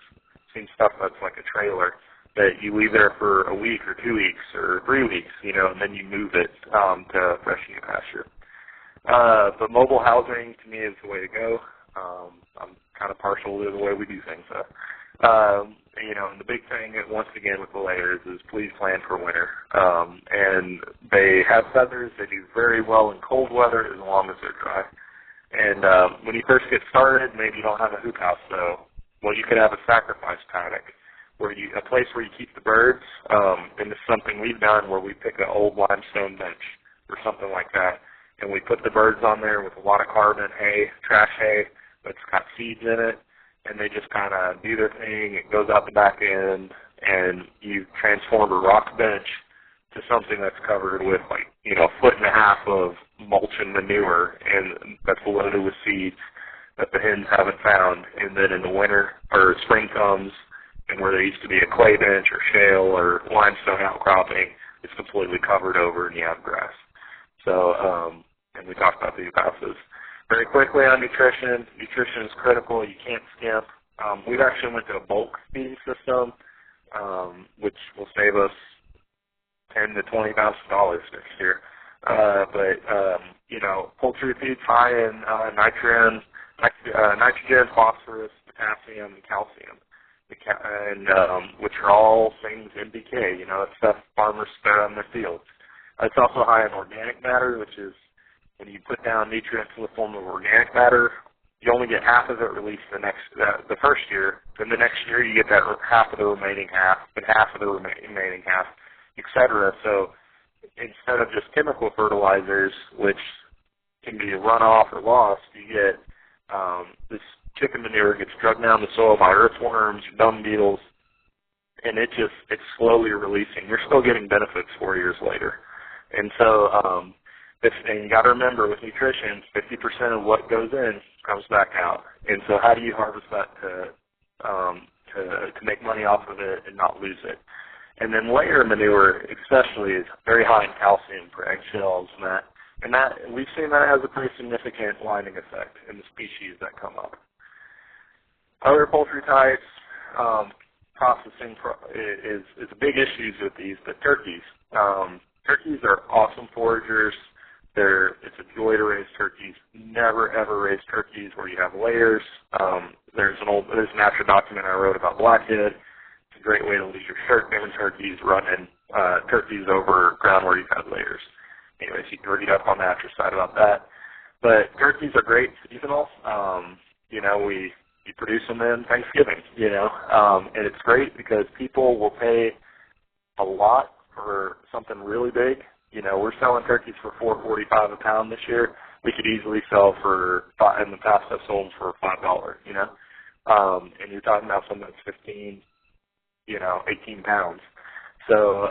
seen stuff that's like a trailer that you leave there for a week or 2 weeks or 3 weeks, and then you move it to freshen your pasture. But mobile housing, to me, is the way to go. I'm kind of partial to the way we do things. And the big thing, once again, with the layers is please plan for winter. And they have feathers. They do very well in cold weather as long as they're dry. And when you first get started, maybe you don't have a hoop house, though. Well, you could have a sacrifice paddock, a place where you keep the birds. And it's something we've done where we pick an old limestone bench or something like that. And we put the birds on there with a lot of carbon hay, trash hay, that's got seeds in it, and they just kind of do their thing. It goes out the back end, and you transform a rock bench to something that's covered with a foot and a half of mulch and manure, and that's loaded with seeds that the hens haven't found. And then in the winter or spring comes, and where there used to be a clay bench or shale or limestone outcropping, it's completely covered over, and you have grass. So, and we talked about the houses. Very quickly on nutrition. Nutrition is critical. You can't skimp. We've actually went to a bulk feeding system, which will save us $10,000 to $20,000 next year. But poultry feed's high in nitrogen, phosphorus, potassium, and calcium, which are all things NPK. It's stuff farmers spend on their fields. It's also high in organic matter, which is when you put down nutrients in the form of organic matter, you only get half of it released the first year. Then the next year you get that half of the remaining half, and half of the remaining half, etc. So instead of just chemical fertilizers, which can be runoff or lost, you get this chicken manure gets drugged down the soil by earthworms, dung beetles, and it's slowly releasing. You're still getting benefits 4 years later. And so and you got to remember, with nutrition, 50% of what goes in comes back out. And so how do you harvest that to make money off of it and not lose it? And then layer manure especially is very high in calcium for eggshells and that. And that we've seen that has a pretty significant lining effect in the species that come up. Other poultry types, processing is a big issue with these, but turkeys. Turkeys are awesome foragers. It's a joy to raise turkeys. Never, ever raise turkeys where you have layers. There's an actual document I wrote about blackhead. It's a great way to leave your shirt-bearing turkeys running turkeys over ground where you've had layers. Anyways, you can read up on the natural side about that. But turkeys are great seasonal. We produce them in Thanksgiving, and it's great because people will pay a lot for something really big. We're selling turkeys for $4.45 a pound this year. We could easily sell in the past I've sold them for $5, and you're talking about something that's 15, 18 pounds. So,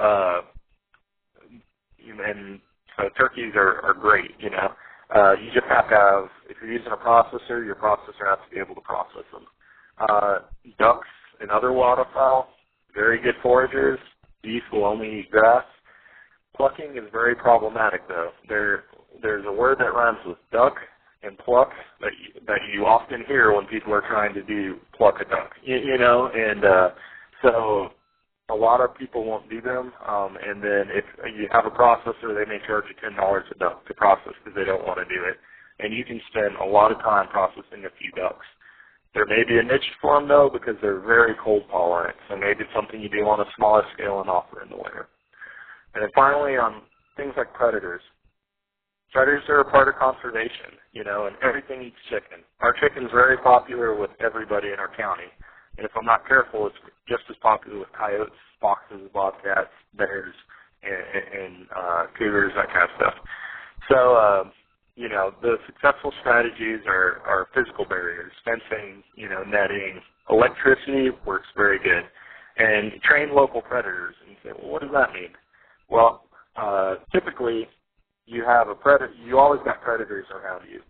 so turkeys are great, You just have to have, if you're using a processor, your processor has to be able to process them. Ducks and other waterfowl, very good foragers. Geese will only eat grass. Plucking is very problematic, though. There's a word that rhymes with duck and pluck that you often hear when people are trying to pluck a duck, and so a lot of people won't do them, and then if you have a processor, they may charge you $10 a duck to process because they don't want to do it, and you can spend a lot of time processing a few ducks. There may be a niche for them, though, because they're very cold tolerant, so maybe it's something you do on a smaller scale and offer in the winter. And then finally, on things like predators. Predators are a part of conservation, and everything eats chicken. Our chicken's very popular with everybody in our county. And if I'm not careful, it's just as popular with coyotes, foxes, bobcats, bears, and cougars, that kind of stuff. So, the successful strategies are physical barriers, fencing, netting. Electricity works very good. And you train local predators. And you say, well, what does that mean? Well, typically, you have you always got predators around you.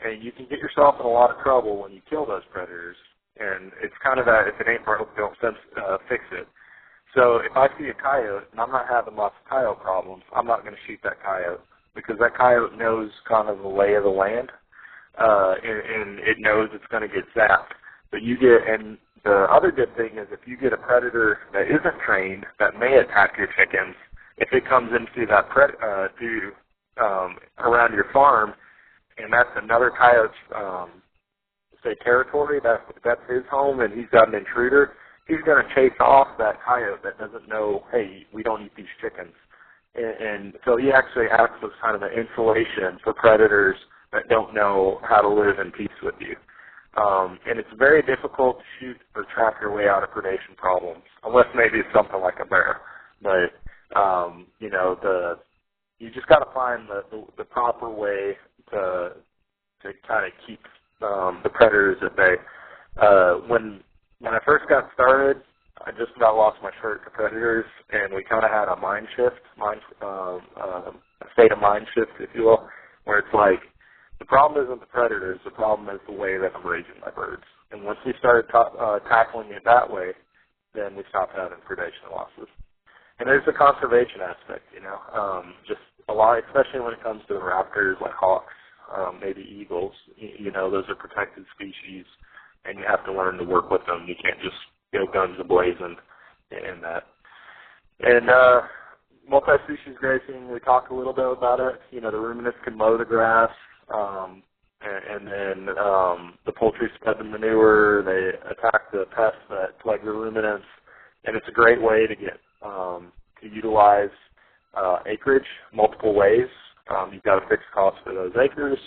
And you can get yourself in a lot of trouble when you kill those predators. And it's kind of that, if it ain't broke, don't fix it. So if I see a coyote, and I'm not having lots of coyote problems, I'm not going to shoot that coyote because that coyote knows kind of the lay of the land, and it knows it's going to get zapped. But and the other good thing is if you get a predator that isn't trained that may attack your chickens, if it comes into that around your farm, and that's another coyote's territory, that's his home, and he's got an intruder, he's going to chase off that coyote that doesn't know, hey, we don't eat these chickens. And so he actually acts as kind of an insulation for predators that don't know how to live in peace with you. And it's very difficult to shoot or track your way out of predation problems, unless maybe it's something like a bear. But, you just got to find the proper way to kind of keep the predators at bay. When I first got started, I just about lost my shirt to predators, and we kind of had a mind shift, a state of mind shift, if you will, where it's like the problem isn't the predators, the problem is the way that I'm raising my birds. And once we started tackling it that way, then we stopped having predation losses. And there's the conservation aspect, just a lot, especially when it comes to the raptors like hawks, maybe eagles. Those are protected species, and you have to learn to work with them. You can't just go guns a-blazing in that. And multi-species grazing, we talked a little bit about it. The ruminants can mow the grass, and then the poultry spread the manure. They attack the pests that plague the ruminants, and it's a great way to get to utilize acreage multiple ways. You've got a fixed cost for those acres.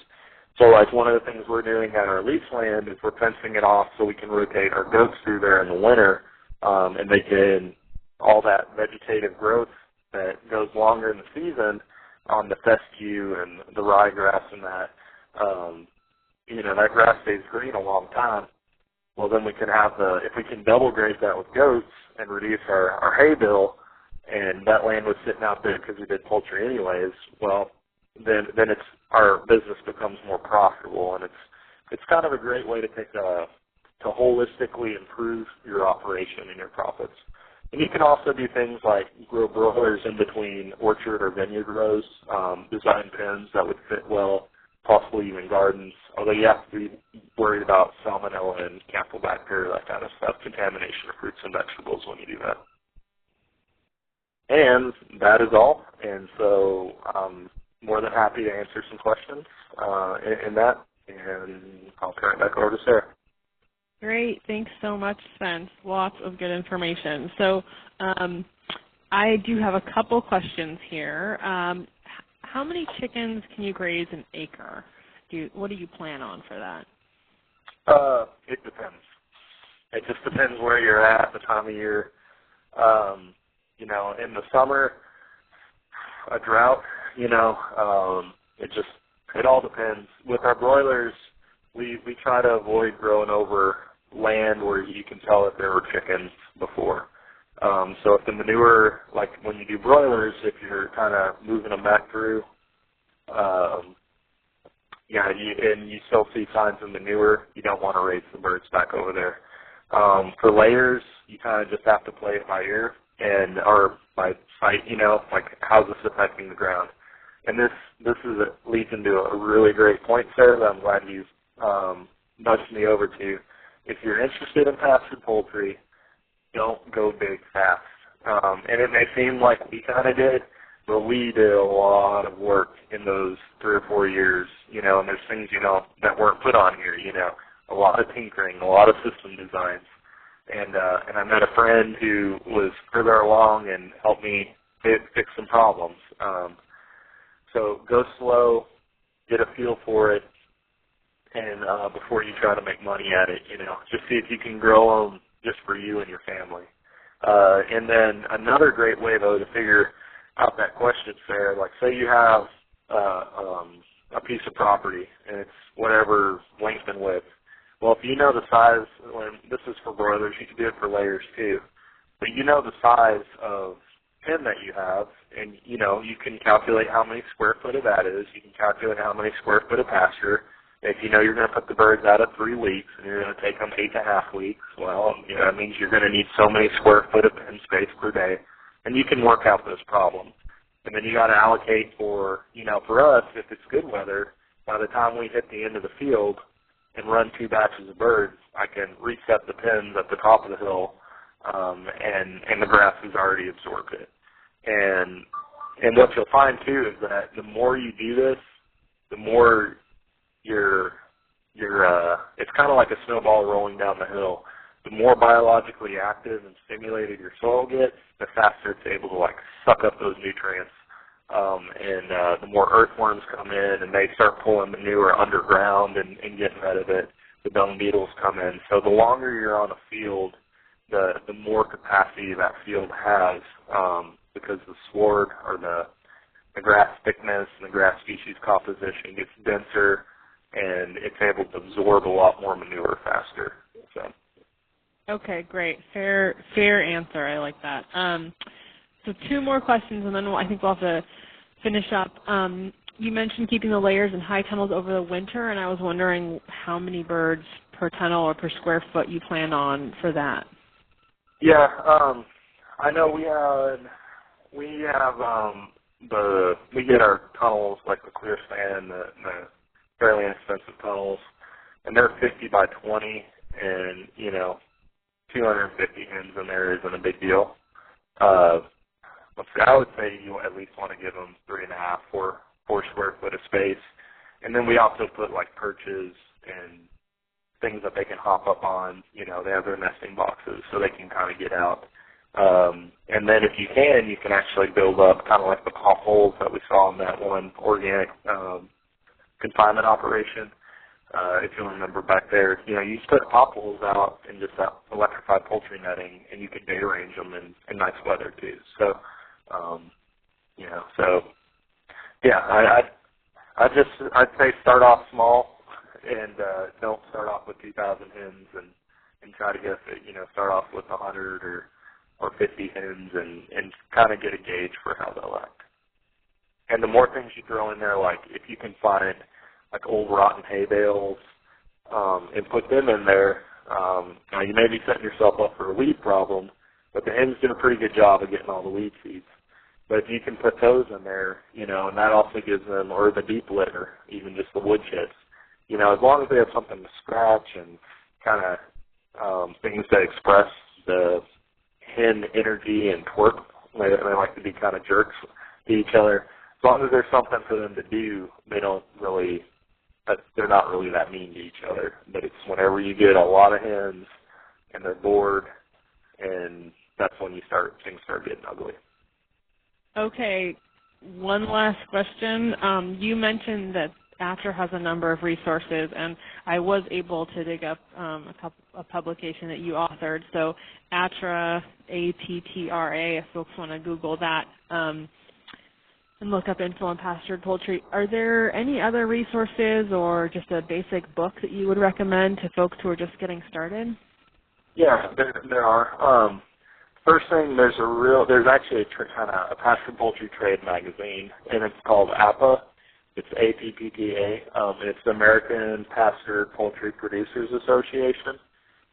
So like one of the things we're doing at our lease land is we're fencing it off so we can rotate our goats through there in the winter, and they get in all that vegetative growth that goes longer in the season on the fescue and the ryegrass and that. That grass stays green a long time. Well, then we can have if we can double graze that with goats and reduce our hay bill, and that land was sitting out there because we did poultry anyways, well, then our business becomes more profitable, and it's kind of a great way to holistically improve your operation and your profits. And you can also do things like grow broilers in between orchard or vineyard rows, design pens that would fit well, possibly even gardens, although you have to be worried about salmonella and campylobacter, that kind of stuff, contamination of fruits and vegetables when you do that. And that is all. And so I'm more than happy to answer some questions in that, and I'll turn it back over to Sarah. Great. Thanks so much, Spence. Lots of good information. So I do have a couple questions here. How many chickens can you graze an acre? What do you plan on for that? It depends. It just depends where you're at, the time of year. You know, in the summer, a drought, you know, it all depends. With our broilers, we try to avoid growing over land where you can tell that there were chickens before. So if the manure, like when you do broilers, if you're kind of moving them back through, and you still see signs of manure, you don't want to raise the birds back over there. For layers, you kind of just have to play it by ear or by sight, you know, like how's this affecting the ground. And this leads into a really great point, Sarah, that I'm glad you nudged me over to. If you're interested in pastured poultry, don't go big fast. And it may seem like we kind of did, but we did a lot of work in those 3 or 4 years, you know, and there's things, you know, that weren't put on here, you know, a lot of tinkering, a lot of system designs. And I met a friend who was further along and helped me fix some problems. So go slow, get a feel for it, and before you try to make money at it, you know, just see if you can grow them just for you and your family. And then another great way, though, to figure out that question, Sarah, like say you have a piece of property and it's whatever length and width. Well, if you know the size, this is for broilers, you can do it for layers too, but you know the size of pen that you have, and you know you can calculate how many square foot of that is. You can calculate how many square foot of pasture. If you know you're going to put the birds out at 3 weeks and you're going to take them 8.5 weeks, well, you know, that means you're going to need so many square foot of pen space per day, and you can work out those problems. And then you got to allocate for, you know, for us, if it's good weather, by the time we hit the end of the field and run 2 batches of birds, I can reset the pens at the top of the hill, and the grass has already absorbed it. And what you'll find too is that the more you do this, the more it's kind of like a snowball rolling down the hill. The more biologically active and stimulated your soil gets, the faster it's able to like suck up those nutrients. And the more earthworms come in and they start pulling manure underground and getting rid of it, the dung beetles come in. So the longer you're on a field, the more capacity that field has, because the sward or the grass thickness and the grass species composition gets denser, and it's able to absorb a lot more manure faster. So. Okay, great. Fair answer. I like that. So 2 more questions, and then I think we'll have to finish up. You mentioned keeping the layers in high tunnels over the winter, and I was wondering how many birds per tunnel or per square foot you plan on for that. Yeah, I know we get our tunnels, like the clear span, the fairly inexpensive tunnels, and they're 50 by 20, and, you know, 250 hens in there isn't a big deal. Let's see, I would say you at least want to give them 3.5, 4 square foot of space. And then we also put like perches and things that they can hop up on. You know, they have their nesting boxes so they can kind of get out. And then if you can actually build up kind of like the pop holes that we saw in that one organic confinement operation. If you remember back there, you know, you just put pop holes out and just that electrified poultry netting, and you could day range them in nice weather too. So, you know, so yeah, I'd say start off small and don't start off with 2,000 hens and try to get, you know, start off with 100 or 50 hens and kind of get a gauge for how they'll act. And the more things you throw in there, like if you can find like old rotten hay bales and put them in there, now you may be setting yourself up for a weed problem, But the hens do a pretty good job of getting all the weed seeds. But if you can put those in there, you know, and that also gives them, or the deep litter, even just the wood chips, you know, as long as they have something to scratch and kind of things that express the hen energy and twerk, they like to be kind of jerks to each other. As long as there's something for them to do, they don't really, they're not really that mean to each other. But it's whenever you get a lot of hens and they're bored, and that's when things start getting ugly. Okay, one last question. You mentioned that ATTRA has a number of resources, and I was able to dig up a publication that you authored. So ATTRA, A-T-T-R-A, if folks want to Google that and look up info on pastured poultry. Are there any other resources or just a basic book that you would recommend to folks who are just getting started? Yeah, there are. First thing, there's actually a pastured poultry trade magazine, and it's called APPA. It's APPPA. It's the American Pastured Poultry Producers Association.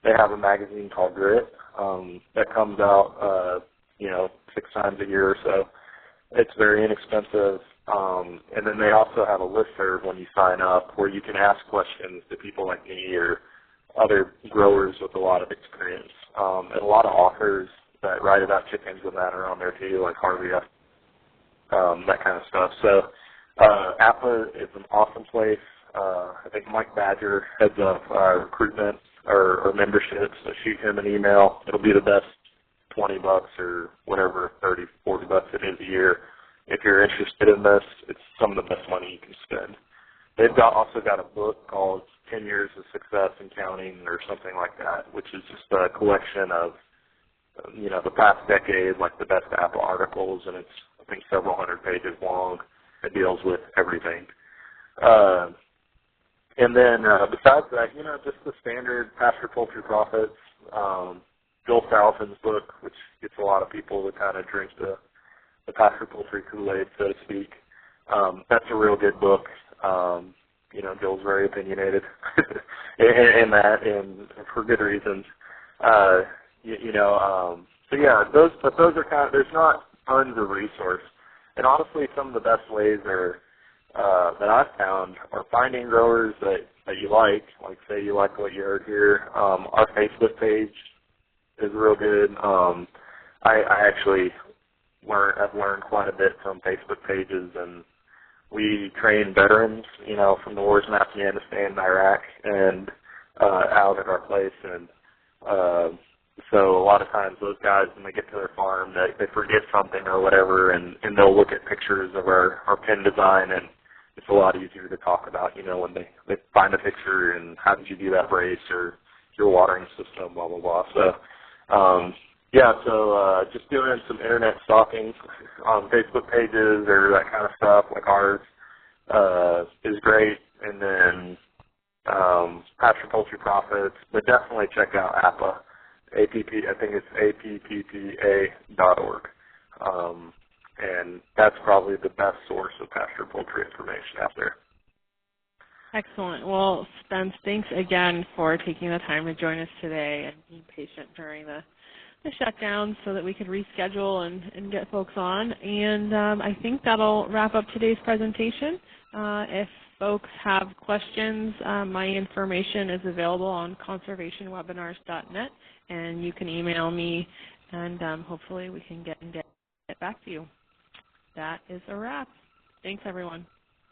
They have a magazine called Grit that comes out, 6 times a year or so. It's very inexpensive. And then they also have a listserv when you sign up where you can ask questions to people like me or other growers with a lot of experience. And a lot of authors that write about chickens and that are on there too, like Harvey F. That kind of stuff. So APPA is an awesome place. I think Mike Badger heads up recruitment or membership, so shoot him an email. It'll be the best $20 or whatever, $30, $40 it is a year. If you're interested in this, it's some of the best money you can spend. They've also got a book called 10 Years of Success in Counting or something like that, which is just a collection of, the past decade, like the best Apple articles, and it's, I think, several hundred pages long. It deals with everything. And then besides that, just the standard Pastured Poultry Profits, Bill Salton's book, which gets a lot of people to kind of drink the Pastured Poultry Kool-Aid, so to speak. That's a real good book. Bill's very opinionated in that, and for good reasons. So yeah, those are there's not tons of resource. And honestly, some of the best ways are that I've found are finding growers that you like say you like what you heard here. Our Facebook page is real good. I actually I've learned quite a bit from Facebook pages, and we train veterans, from the wars in Afghanistan and Iraq and out at our place, and so a lot of times those guys, when they get to their farm, they forget something or whatever, and they'll look at pictures of our pen design, and it's a lot easier to talk about, when they find a picture and how did you do that brace or your watering system, blah, blah, blah. So, just doing some internet stalking on Facebook pages or that kind of stuff like ours is great. And then Pastured Poultry Profits, but definitely check out APPA. I think it's apppa.org. And that's probably the best source of pastured poultry information out there. Excellent. Well, Spence, thanks again for taking the time to join us today and being patient during the shutdown so that we could reschedule and get folks on. And I think that'll wrap up today's presentation. If folks have questions, my information is available on conservationwebinars.net, and you can email me, and hopefully we can get back to you. That is a wrap. Thanks, everyone.